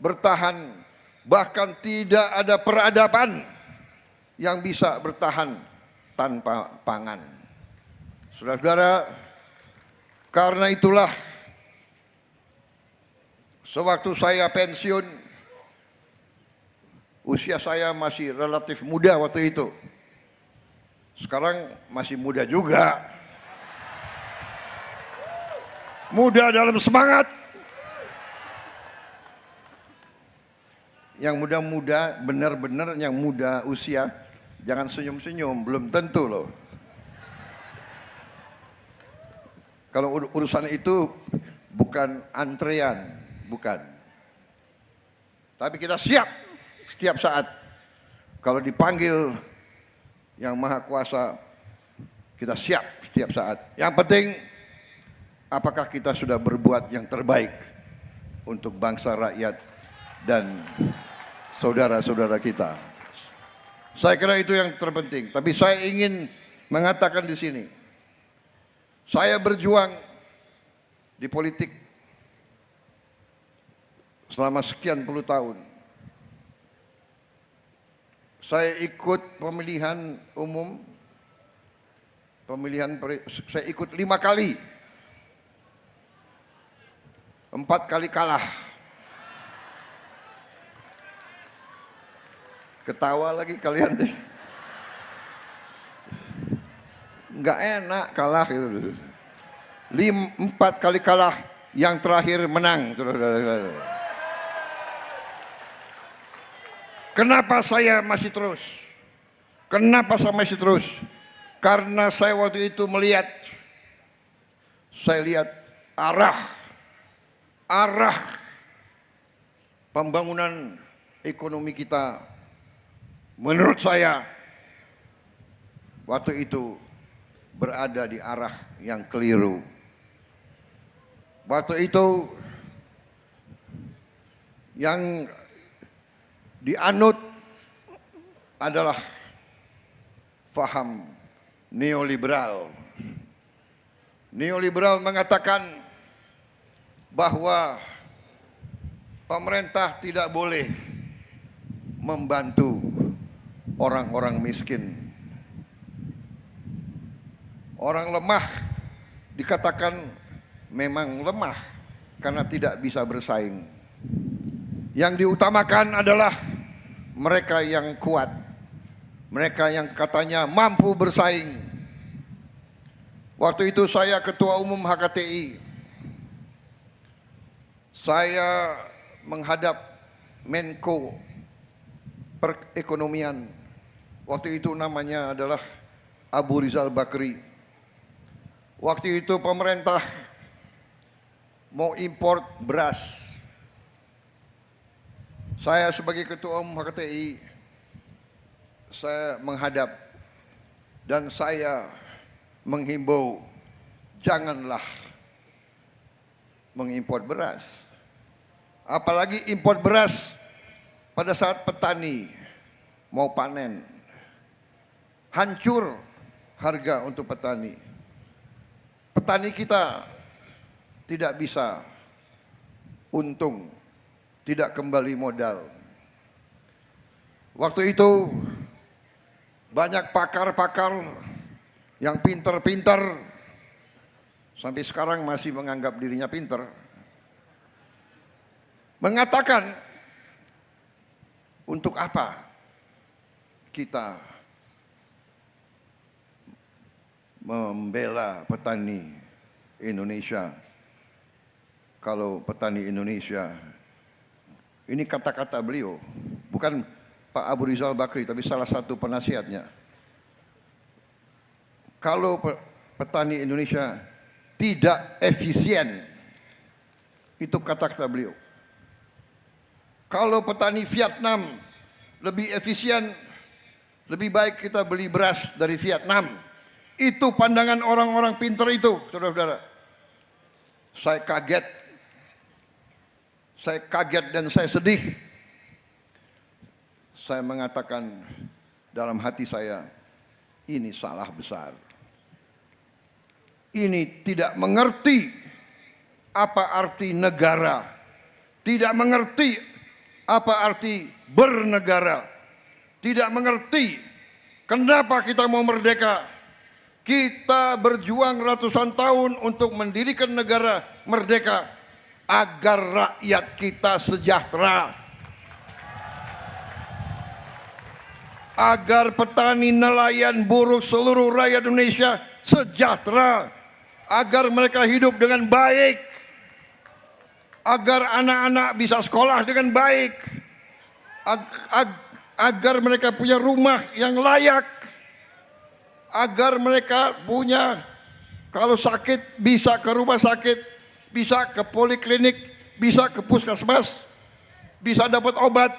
bertahan, bahkan tidak ada peradaban yang bisa bertahan tanpa pangan. Saudara-saudara, karena itulah sewaktu saya pensiun, usia saya masih relatif muda waktu itu. Sekarang masih muda juga. Muda dalam semangat. Yang muda-muda, benar-benar yang muda usia, jangan senyum-senyum, belum tentu loh. Kalau urusan itu bukan antrean, bukan. Tapi kita siap setiap saat. Kalau dipanggil Yang Maha Kuasa, kita siap setiap saat. Yang penting, apakah kita sudah berbuat yang terbaik untuk bangsa, rakyat, dan saudara-saudara kita. Saya kira itu yang terpenting. Tapi saya ingin mengatakan di sini, saya berjuang di politik selama sekian puluh tahun. Saya ikut pemilihan umum, saya ikut 5 kali. 4 kali kalah. Ketawa lagi kalian deh. Nggak enak kalah gitu. 4 kali kalah, yang terakhir menang. Kenapa saya masih terus? Kenapa saya masih terus? Karena saya waktu itu saya lihat arah pembangunan ekonomi kita, menurut saya waktu itu berada di arah yang keliru. Waktu itu yang dianut adalah faham neoliberal. Neoliberal mengatakan bahwa pemerintah tidak boleh membantu orang-orang miskin. Orang lemah dikatakan memang lemah karena tidak bisa bersaing. Yang diutamakan adalah mereka yang kuat, mereka yang katanya mampu bersaing. Waktu itu saya Ketua Umum HKTI. Saya menghadap Menko Perekonomian. Waktu itu namanya adalah Abu Rizal Bakri. Waktu itu pemerintah mau import beras. Saya sebagai Ketua Umum HKTI, saya menghadap dan saya menghimbau, janganlah mengimpor beras. Apalagi impor beras pada saat petani mau panen. Hancur harga untuk petani. Petani kita tidak bisa untung, tidak kembali modal. Waktu itu banyak pakar-pakar yang pinter-pinter, sampai sekarang masih menganggap dirinya pinter, mengatakan untuk apa kita membela petani Indonesia kalau petani Indonesia, ini kata-kata beliau, bukan Pak Abu Rizal Bakri, tapi salah satu penasihatnya. Kalau petani Indonesia tidak efisien, itu kata-kata beliau. Kalau petani Vietnam lebih efisien, lebih baik kita beli beras dari Vietnam. Itu pandangan orang-orang pintar itu, saudara-saudara. Saya kaget dan saya sedih. Saya mengatakan dalam hati saya, ini salah besar. Ini tidak mengerti apa arti negara, tidak mengerti apa arti bernegara, tidak mengerti kenapa kita mau merdeka. Kita berjuang ratusan tahun untuk mendirikan negara merdeka agar rakyat kita sejahtera, agar petani, nelayan, buruh, seluruh rakyat Indonesia sejahtera, agar mereka hidup dengan baik, agar anak-anak bisa sekolah dengan baik, agar mereka punya rumah yang layak, agar mereka punya, kalau sakit bisa ke rumah sakit, bisa ke poliklinik, bisa ke puskesmas, bisa dapat obat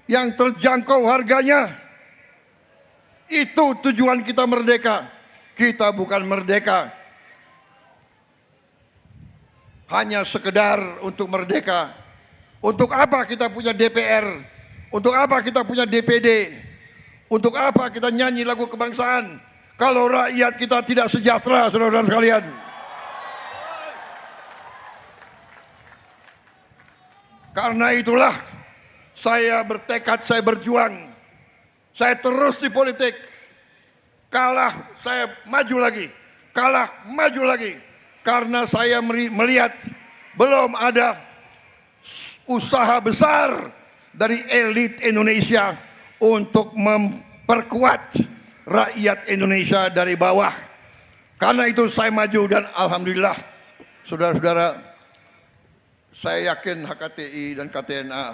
yang terjangkau harganya. Itu tujuan kita merdeka. Kita bukan merdeka hanya sekedar untuk merdeka. Untuk apa kita punya DPR? Untuk apa kita punya DPD? Untuk apa kita nyanyi lagu kebangsaan kalau rakyat kita tidak sejahtera, saudara-saudara sekalian? Karena itulah saya bertekad, saya berjuang. Saya terus di politik. Kalah, saya maju lagi. Kalah, maju lagi. Karena saya melihat belum ada usaha besar dari elit Indonesia untuk memperkuat rakyat Indonesia dari bawah. Karena itu saya maju dan alhamdulillah, saudara-saudara, saya yakin HKTI dan KTNA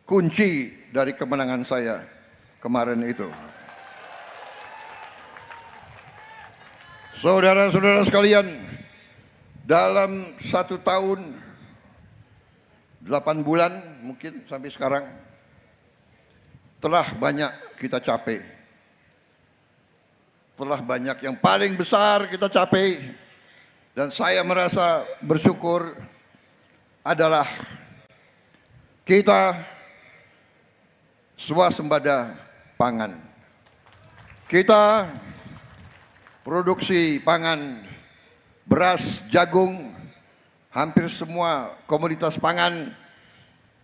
kunci dari kemenangan saya kemarin itu. Saudara-saudara sekalian, dalam 1 tahun 8 bulan mungkin sampai sekarang telah banyak kita capai. Telah banyak yang paling besar kita capai. Dan saya merasa bersyukur adalah kita swasembada pangan. Kita produksi pangan, beras, jagung, hampir semua komoditas pangan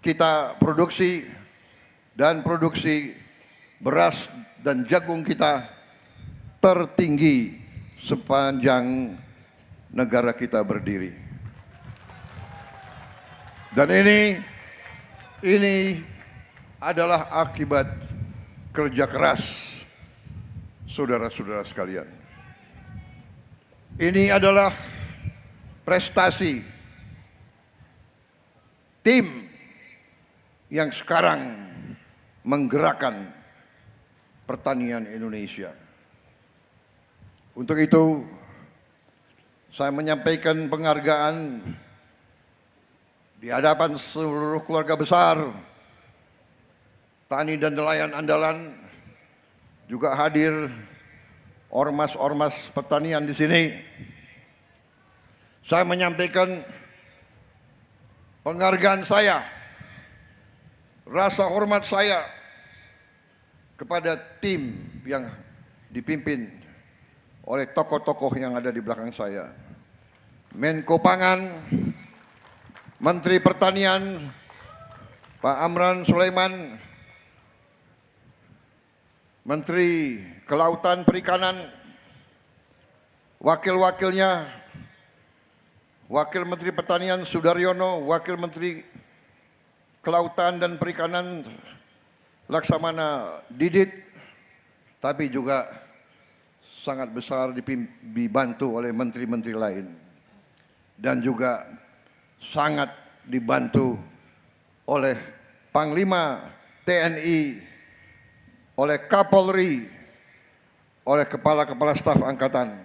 kita produksi, dan produksi beras dan jagung kita tertinggi sepanjang negara kita berdiri. Dan ini adalah akibat kerja keras saudara-saudara sekalian. Ini adalah prestasi tim yang sekarang menggerakkan pertanian Indonesia. Untuk itu, saya menyampaikan penghargaan di hadapan seluruh keluarga besar tani dan nelayan andalan, juga hadir ormas-ormas pertanian di sini. Saya menyampaikan penghargaan saya, rasa hormat saya kepada tim yang dipimpin oleh tokoh-tokoh yang ada di belakang saya. Menko Pangan, Menteri Pertanian, Pak Amran Sulaiman, Menteri Kelautan Perikanan, wakil-wakilnya, Wakil Menteri Pertanian Sudaryono, Wakil Menteri Kelautan dan Perikanan Laksamana Didit, tapi juga sangat besar dibantu oleh menteri-menteri lain, dan juga sangat dibantu oleh Panglima TNI, oleh Kapolri, oleh kepala-kepala staf angkatan.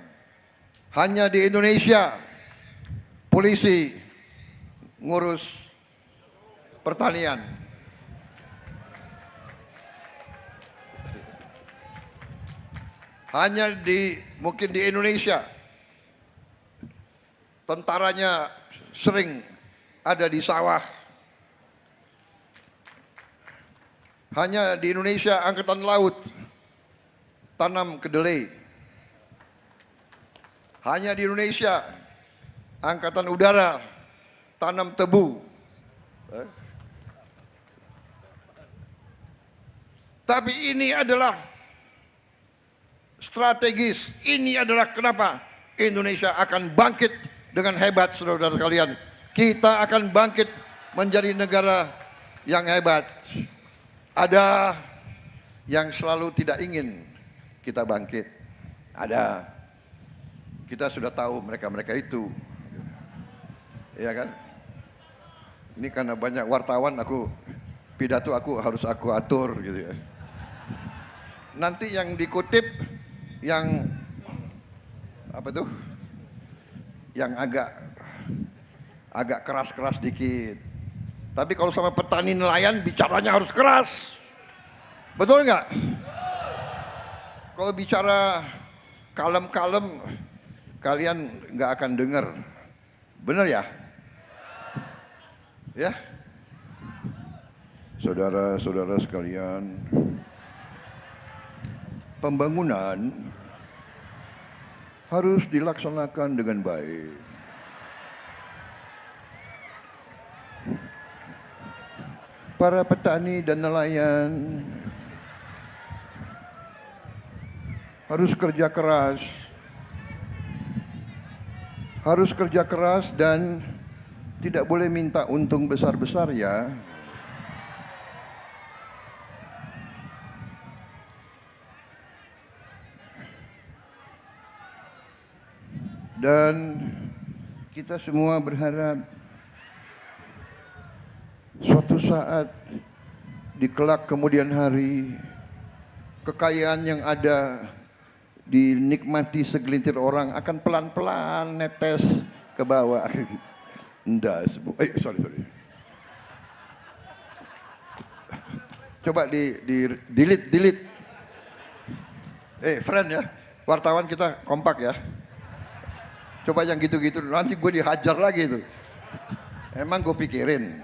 Hanya di Indonesia polisi ngurus Pertanian. Hanya mungkin di Indonesia tentaranya sering ada di sawah. Hanya di Indonesia angkatan laut tanam kedelai. Hanya di Indonesia angkatan udara tanam tebu. Tapi ini adalah strategis. Ini adalah kenapa Indonesia akan bangkit dengan hebat, saudara-saudara sekalian. Kita akan bangkit menjadi negara yang hebat. Ada yang selalu tidak ingin kita bangkit. Ada. Kita sudah tahu mereka-mereka itu. Iya kan? Ini karena banyak wartawan, pidato harus aku atur gitu ya. Nanti yang dikutip yang apa tuh? Yang agak keras-keras dikit. Tapi kalau sama petani nelayan bicaranya harus keras. Betul nggak? Kalau bicara kalem-kalem kalian nggak akan dengar. Benar ya? Ya? Saudara-saudara sekalian, pembangunan harus dilaksanakan dengan baik. Para petani dan nelayan harus kerja keras. Harus kerja keras dan tidak boleh minta untung besar-besar ya. Dan kita semua berharap suatu saat di kelak kemudian hari kekayaan yang ada dinikmati segelintir orang akan pelan-pelan netes ke bawah. Enggak, sorry. Coba delete. Friend ya, wartawan kita kompak ya. Coba yang gitu-gitu, nanti gue dihajar lagi itu. Emang gue pikirin.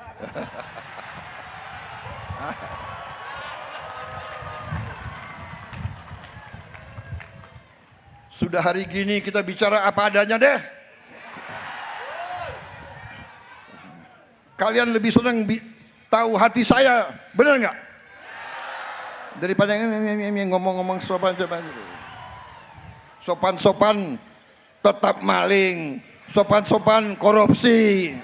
Sudah hari gini kita bicara apa adanya deh. Kalian lebih senang tahu hati saya, benar nggak? Daripada ngomong-ngomong sopan-sopan. Sopan-sopan tetap maling, sopan-sopan korupsi.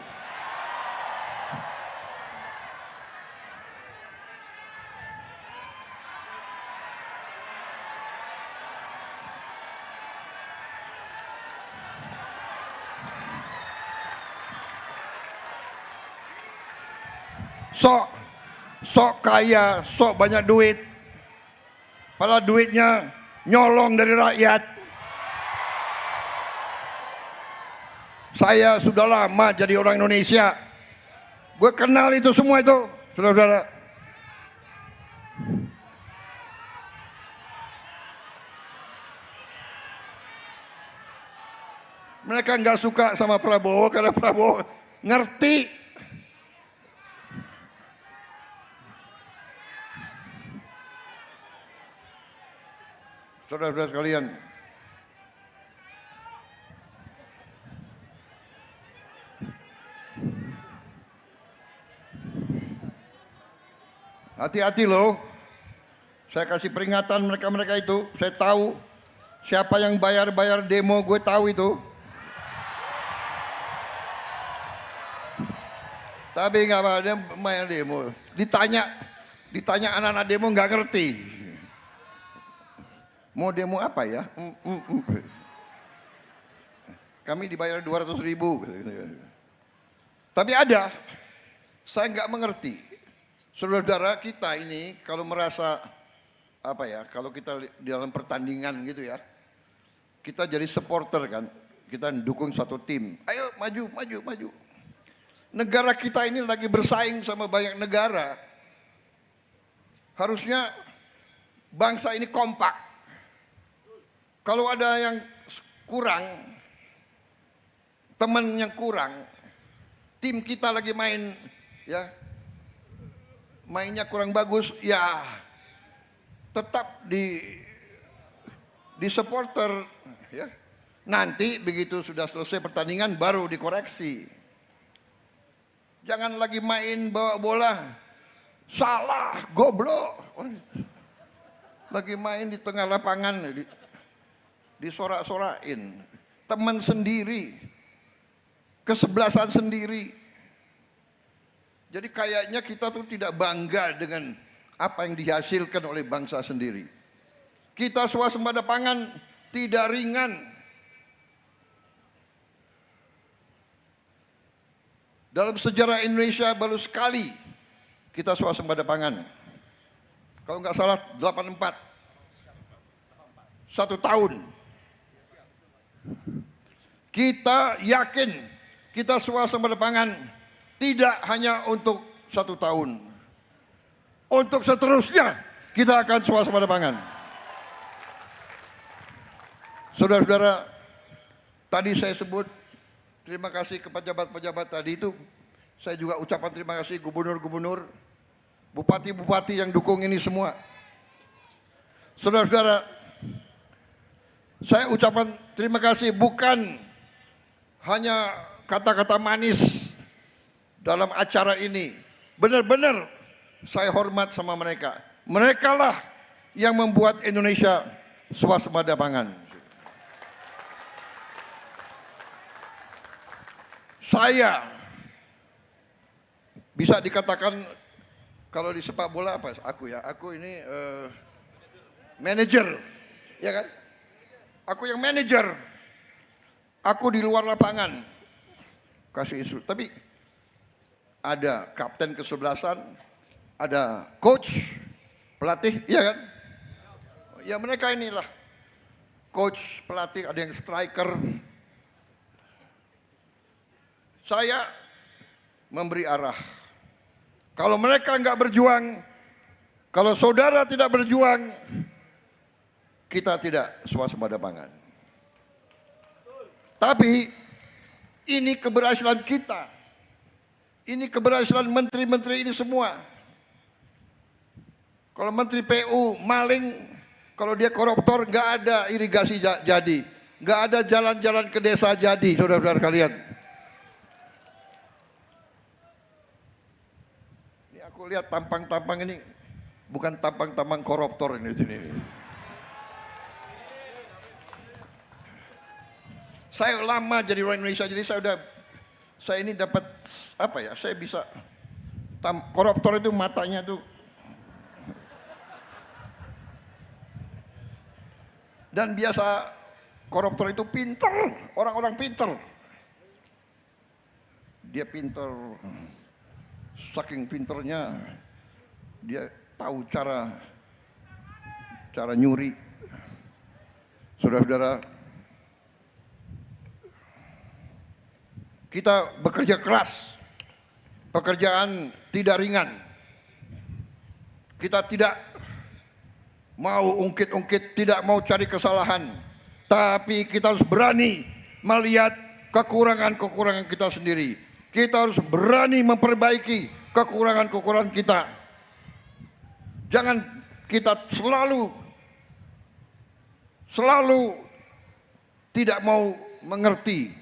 Sok kaya, sok banyak duit. Padahal duitnya nyolong dari rakyat. Saya sudah lama jadi orang Indonesia. Gue kenal itu semua itu, saudara-saudara. Mereka nggak suka sama Prabowo karena Prabowo ngerti. Saudara-saudara sekalian, hati-hati loh. Saya kasih peringatan mereka-mereka itu. Saya tahu siapa yang bayar demo, gue tahu itu. Tapi nggak apa, dia bayar demo. Ditanya anak-anak demo nggak ngerti. Mau demo apa ya? Kami dibayar 200.000. Tapi ada, saya nggak mengerti. Saudara-saudara kita ini kalau merasa kalau kita di dalam pertandingan gitu ya, kita jadi supporter kan, kita dukung satu tim. Ayo maju. negara kita ini lagi bersaing sama banyak negara. Harusnya bangsa ini kompak. Kalau ada yang kurang, teman yang kurang, tim kita lagi main, ya, mainnya kurang bagus, ya tetap di supporter, ya. Nanti begitu sudah selesai pertandingan baru dikoreksi. Jangan lagi main bawa bola, salah, goblok. Lagi main di tengah lapangan, disorak-sorakin. Teman sendiri, kesebelasan sendiri. Jadi kayaknya kita tuh tidak bangga dengan apa yang dihasilkan oleh bangsa sendiri. Kita swasembada pangan tidak ringan. Dalam sejarah Indonesia baru sekali kita swasembada pangan. Kalau nggak salah 84. 1 tahun. Kita yakin kita swasembada pangan tidak hanya untuk 1 tahun. Untuk seterusnya kita akan swasembada pangan. Saudara-saudara, tadi saya sebut terima kasih ke pejabat-pejabat tadi itu. Saya juga ucapan terima kasih gubernur-gubernur, bupati-bupati yang dukung ini semua. Saudara-saudara, saya ucapan terima kasih bukan hanya kata-kata manis dalam acara ini. Benar-benar saya hormat sama mereka. Merekalah yang membuat Indonesia swasembada pangan. Saya bisa dikatakan kalau di sepak bola apa? Aku ini manajer, ya kan? Aku yang manajer. Aku di luar lapangan kasih isu. Tapi ada kapten kesebelasan, ada coach, pelatih, iya kan? Ya mereka inilah coach, pelatih, ada yang striker. Saya memberi arah. Kalau mereka nggak berjuang, kalau saudara tidak berjuang, kita tidak swasembada pangan. Tapi ini keberhasilan kita. Ini keberhasilan menteri-menteri ini semua. Kalau menteri PU maling, kalau dia koruptor, nggak ada irigasi jadi, nggak ada jalan-jalan ke desa jadi, saudara-saudara kalian. Ini aku lihat tampang-tampang ini bukan tampang-tampang koruptor ini di sini. Saya lama jadi orang Indonesia, jadi saya ini dapat apa ya? Saya bisa koruptor itu matanya tuh. Dan biasa koruptor itu pinter, orang-orang pinter. Dia pinter, saking pinternya dia tahu cara nyuri. Saudara-saudara, kita bekerja keras, pekerjaan tidak ringan. Kita tidak mau ungkit-ungkit, tidak mau cari kesalahan. Tapi kita harus berani melihat kekurangan-kekurangan kita sendiri. Kita harus berani memperbaiki kekurangan-kekurangan kita. Jangan kita selalu tidak mau mengerti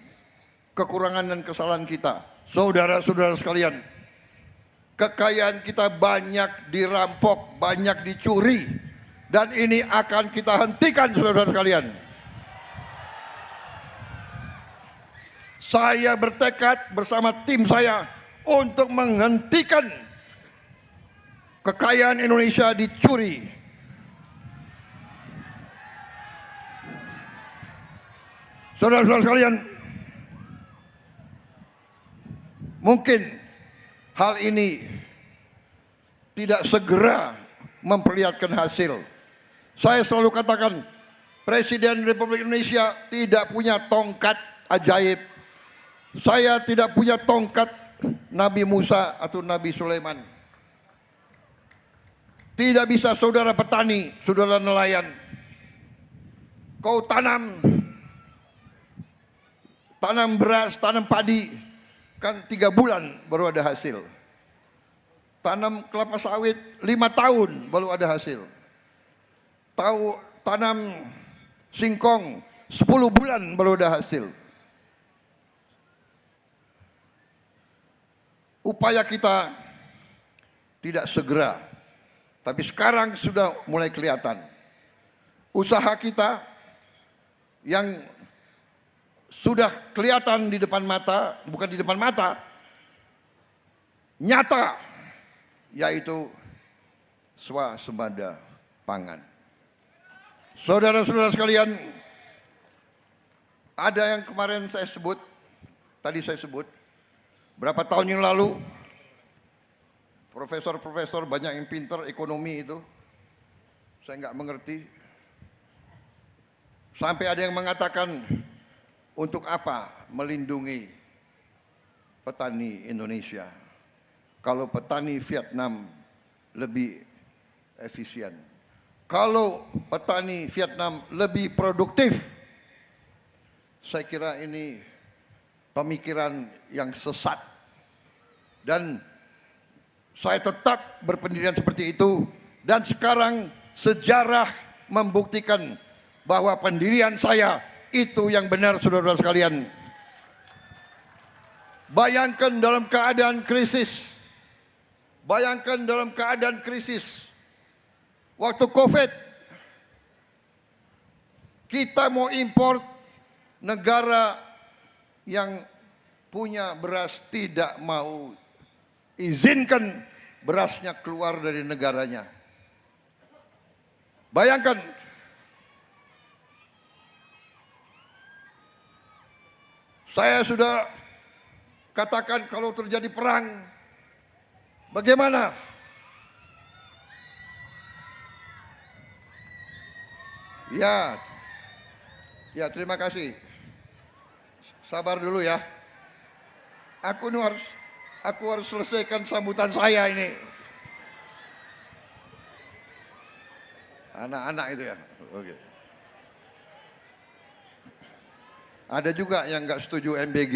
kekurangan dan kesalahan kita. Saudara-saudara sekalian, kekayaan kita banyak dirampok, banyak dicuri. Dan ini akan kita hentikan, saudara-saudara sekalian. Saya bertekad bersama tim saya untuk menghentikan kekayaan Indonesia dicuri. Saudara-saudara sekalian, mungkin hal ini tidak segera memperlihatkan hasil. Saya selalu katakan, Presiden Republik Indonesia tidak punya tongkat ajaib. Saya tidak punya tongkat Nabi Musa atau Nabi Sulaiman. Tidak bisa saudara petani, saudara nelayan. Kau tanam beras, tanam padi, kan 3 bulan baru ada hasil. Tanam kelapa sawit 5 tahun baru ada hasil. Tanam singkong 10 bulan baru ada hasil. Upaya kita tidak segera, tapi sekarang sudah mulai kelihatan. Usaha kita yang sudah kelihatan di depan mata, bukan di depan mata, nyata, yaitu swasembada pangan. Saudara-saudara sekalian, ada yang kemarin tadi saya sebut, berapa tahun yang lalu, profesor-profesor banyak yang pintar ekonomi itu, saya nggak mengerti. Sampai ada yang mengatakan, untuk apa melindungi petani Indonesia kalau petani Vietnam lebih efisien, kalau petani Vietnam lebih produktif? Saya kira ini pemikiran yang sesat, dan saya tetap berpendirian seperti itu, dan sekarang sejarah membuktikan bahwa pendirian saya itu yang benar, saudara-saudara sekalian. Bayangkan dalam keadaan krisis. Waktu COVID, kita mau import, negara yang punya beras tidak mau izinkan berasnya keluar dari negaranya. Bayangkan, saya sudah katakan kalau terjadi perang, bagaimana? Ya, terima kasih. Sabar dulu ya. Aku harus selesaikan sambutan saya ini. Anak-anak itu ya. Oke. Ada juga yang nggak setuju MBG.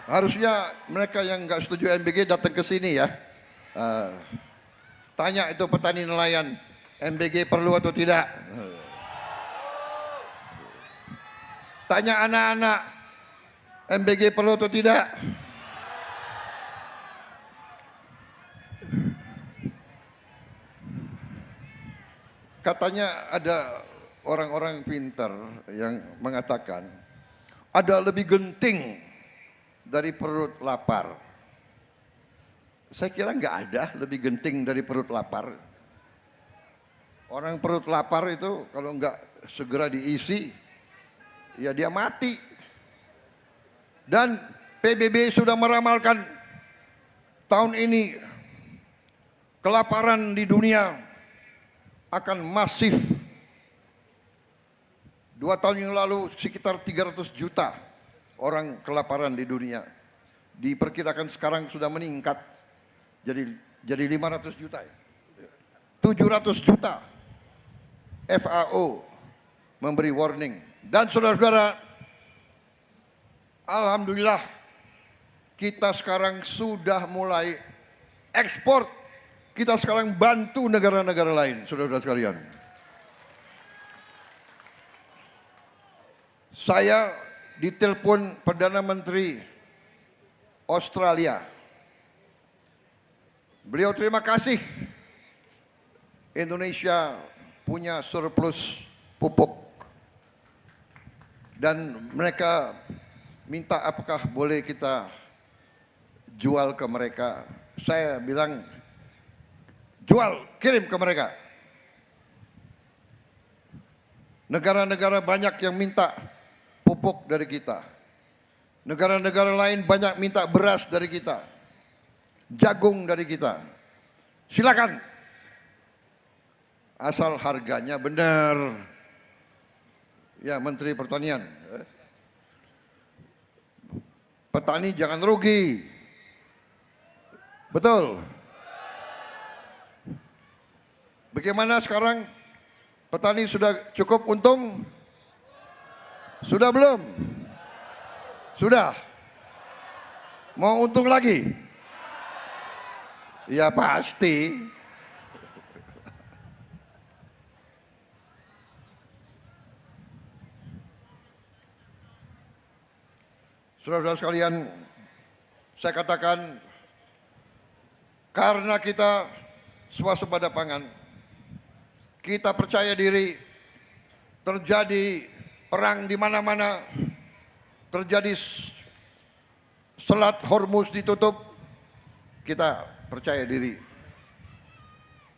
Harusnya mereka yang nggak setuju MBG datang ke sini ya. Tanya itu petani nelayan, MBG perlu atau tidak? Tanya anak-anak, MBG perlu atau tidak? Katanya ada orang-orang pintar yang mengatakan ada lebih genting dari perut lapar. Saya kira nggak ada lebih genting dari perut lapar. Orang perut lapar itu kalau nggak segera diisi, ya dia mati. Dan PBB sudah meramalkan tahun ini kelaparan di dunia akan masif. 2 tahun yang lalu sekitar 300 juta orang kelaparan di dunia. Diperkirakan sekarang sudah meningkat jadi 500 juta ya. 700 juta. FAO memberi warning. Dan saudara-saudara, alhamdulillah kita sekarang sudah mulai ekspor. Kita sekarang bantu negara-negara lain, saudara-saudara sekalian. Saya ditelepon Perdana Menteri Australia. Beliau terima kasih Indonesia punya surplus pupuk. Dan mereka minta apakah boleh kita jual ke mereka. Saya bilang jual, kirim ke mereka. Negara-negara banyak yang minta pupuk dari kita. Negara-negara lain banyak minta beras dari kita. Jagung dari kita. Silakan. Asal harganya benar. Ya, Menteri Pertanian. petani jangan rugi. Betul. Bagaimana sekarang? Petani sudah cukup untung? Sudah belum? Sudah. Mau untung lagi? Ya pasti. Saudara-saudara sekalian, saya katakan karena kita swasembada pangan, kita percaya diri, terjadi perang di mana-mana, terjadi Selat Hormuz ditutup, kita percaya diri.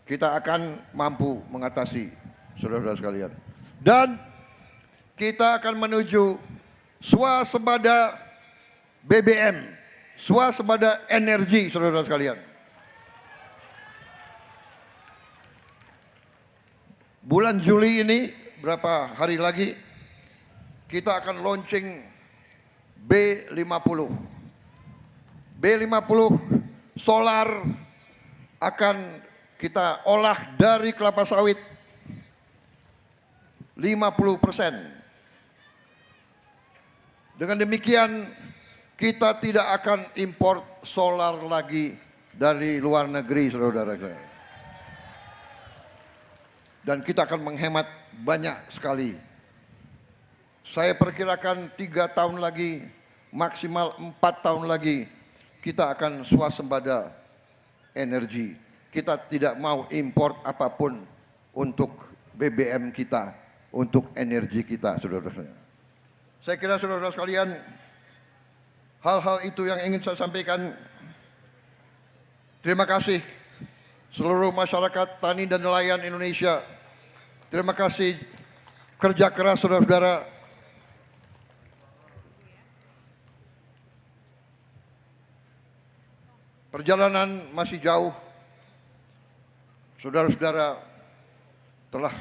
Kita akan mampu mengatasi, saudara-saudara sekalian. Dan kita akan menuju swasembada BBM, swasembada energi, saudara-saudara sekalian. Bulan Juli ini, berapa hari lagi, kita akan launching B50. B50 solar akan kita olah dari kelapa sawit 50%. Dengan demikian kita tidak akan import solar lagi dari luar negeri, saudara-saudara. Dan kita akan menghemat banyak sekali. Saya perkirakan 3 tahun lagi, maksimal 4 tahun lagi, kita akan swasembada energi. Kita tidak mau import apapun untuk BBM kita, untuk energi kita, saudara-saudara. Saya kira saudara-saudara sekalian, hal-hal itu yang ingin saya sampaikan. Terima kasih seluruh masyarakat tani dan nelayan Indonesia. Terima kasih kerja keras saudara-saudara. Perjalanan masih jauh. Saudara-saudara telah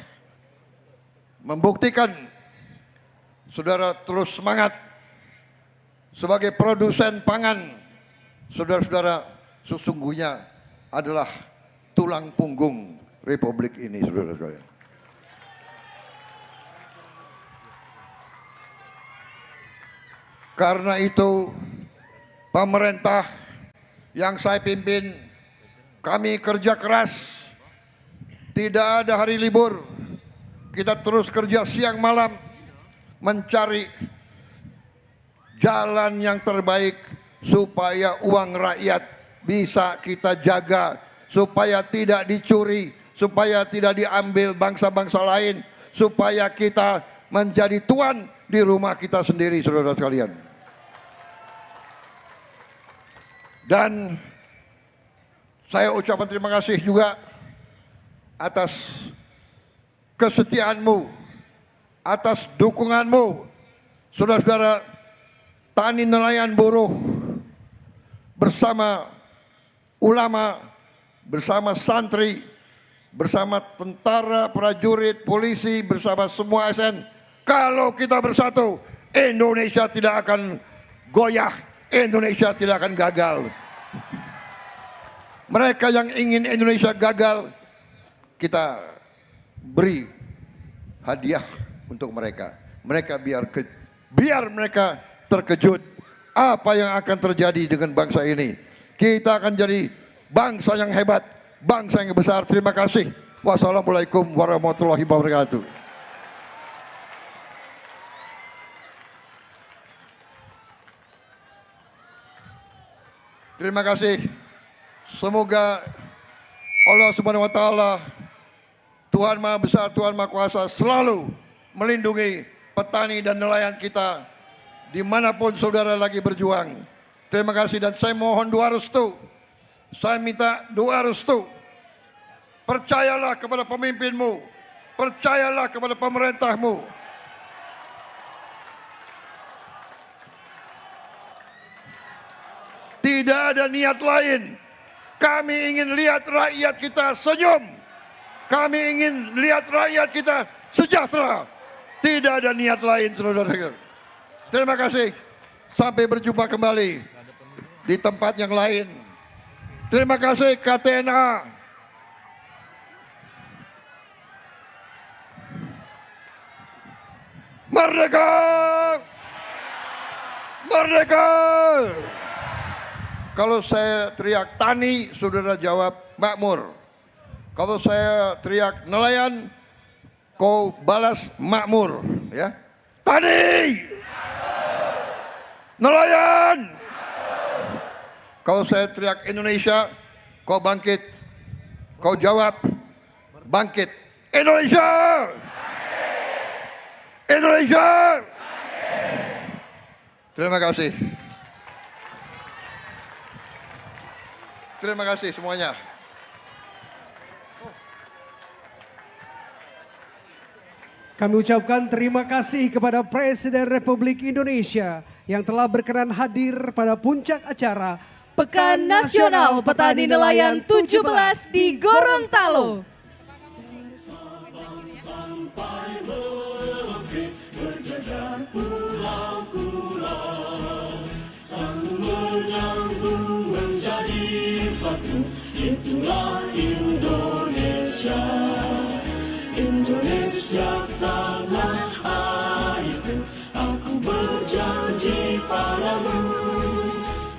membuktikan saudara terus semangat sebagai produsen pangan. Saudara-saudara sesungguhnya adalah tulang punggung Republik ini, saudara-saudara. Karena itu pemerintah yang saya pimpin, kami kerja keras, tidak ada hari libur, kita terus kerja siang malam, mencari jalan yang terbaik supaya uang rakyat bisa kita jaga, supaya tidak dicuri, supaya tidak diambil bangsa-bangsa lain, supaya kita menjadi tuan di rumah kita sendiri, saudara sekalian. Dan saya ucapkan terima kasih juga atas kesetiaanmu, atas dukunganmu, saudara-saudara tani nelayan buruh bersama ulama, bersama santri, bersama tentara, prajurit, polisi, bersama semua ASN. Kalau kita bersatu, Indonesia tidak akan goyah, Indonesia tidak akan gagal. Mereka yang ingin Indonesia gagal, kita beri hadiah untuk mereka. Mereka biar mereka terkejut apa yang akan terjadi dengan bangsa ini. Kita akan jadi bangsa yang hebat, bangsa yang besar. Terima kasih. Wassalamualaikum warahmatullahi wabarakatuh. Terima kasih. Semoga Allah Subhanahu wa taala, Tuhan Maha Besar, Tuhan Maha Kuasa selalu melindungi petani dan nelayan kita dimanapun saudara lagi berjuang. Terima kasih dan saya mohon doa restu. Saya minta doa restu. Percayalah kepada pemimpinmu, percayalah kepada pemerintahmu. Tidak ada niat lain. Kami ingin lihat rakyat kita senyum. Kami ingin lihat rakyat kita sejahtera. Tidak ada niat lain, saudara-saudara. Terima kasih. Sampai berjumpa kembali di tempat yang lain. Terima kasih KTNA. Merdeka! Merdeka! Kalau saya teriak tani, saudara jawab makmur. Kalau saya teriak nelayan, kau balas makmur, ya. Tani! Nelayan! Kalau saya teriak Indonesia, kau bangkit. Kau jawab bangkit. Indonesia! Indonesia! Terima kasih. Terima kasih semuanya. Kami ucapkan terima kasih kepada Presiden Republik Indonesia yang telah berkenan hadir pada puncak acara Pekan Nasional Petani Nelayan 17 di Gorontalo. Itulah Indonesia, Indonesia tanah airku. Aku berjanji padamu,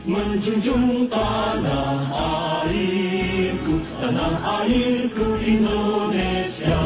menjunjung tanah airku Indonesia.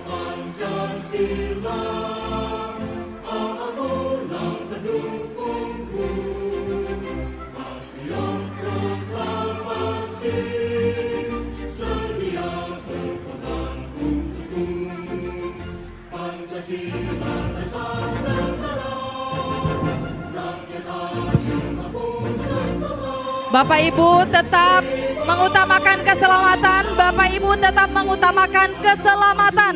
Pancasila, aku Bapak Ibu tetap mengutamakan keselamatan. Bapak Ibu tetap mengutamakan keselamatan.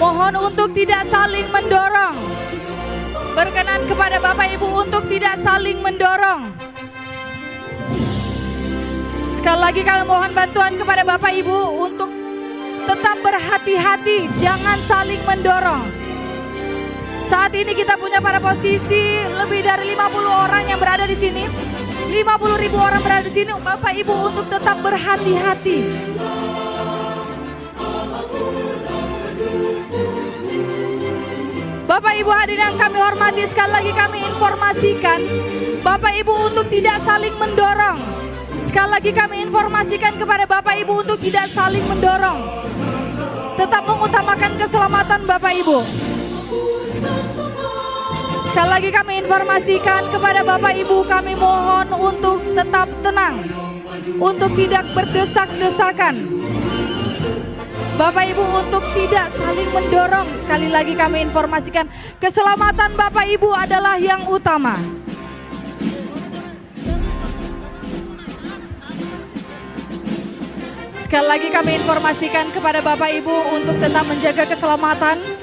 Mohon untuk tidak saling mendorong. Berkenan kepada Bapak Ibu untuk tidak saling mendorong. Sekali lagi kami mohon bantuan kepada Bapak Ibu untuk tetap berhati-hati, jangan saling mendorong. Saat ini kita punya pada posisi lebih dari 50 orang yang berada di sini. 50.000 orang berada di sini. Bapak Ibu untuk tetap berhati-hati. Bapak Ibu hadirin yang kami hormati, sekali lagi kami informasikan Bapak Ibu untuk tidak saling mendorong. Sekali lagi kami informasikan kepada Bapak Ibu untuk tidak saling mendorong. Tetap mengutamakan keselamatan Bapak Ibu. Sekali lagi kami informasikan kepada Bapak Ibu, kami mohon untuk tetap tenang, untuk tidak berdesak-desakan. Bapak Ibu untuk tidak saling mendorong. Sekali lagi kami informasikan, keselamatan Bapak Ibu adalah yang utama. Sekali lagi kami informasikan kepada Bapak Ibu untuk tetap menjaga keselamatan.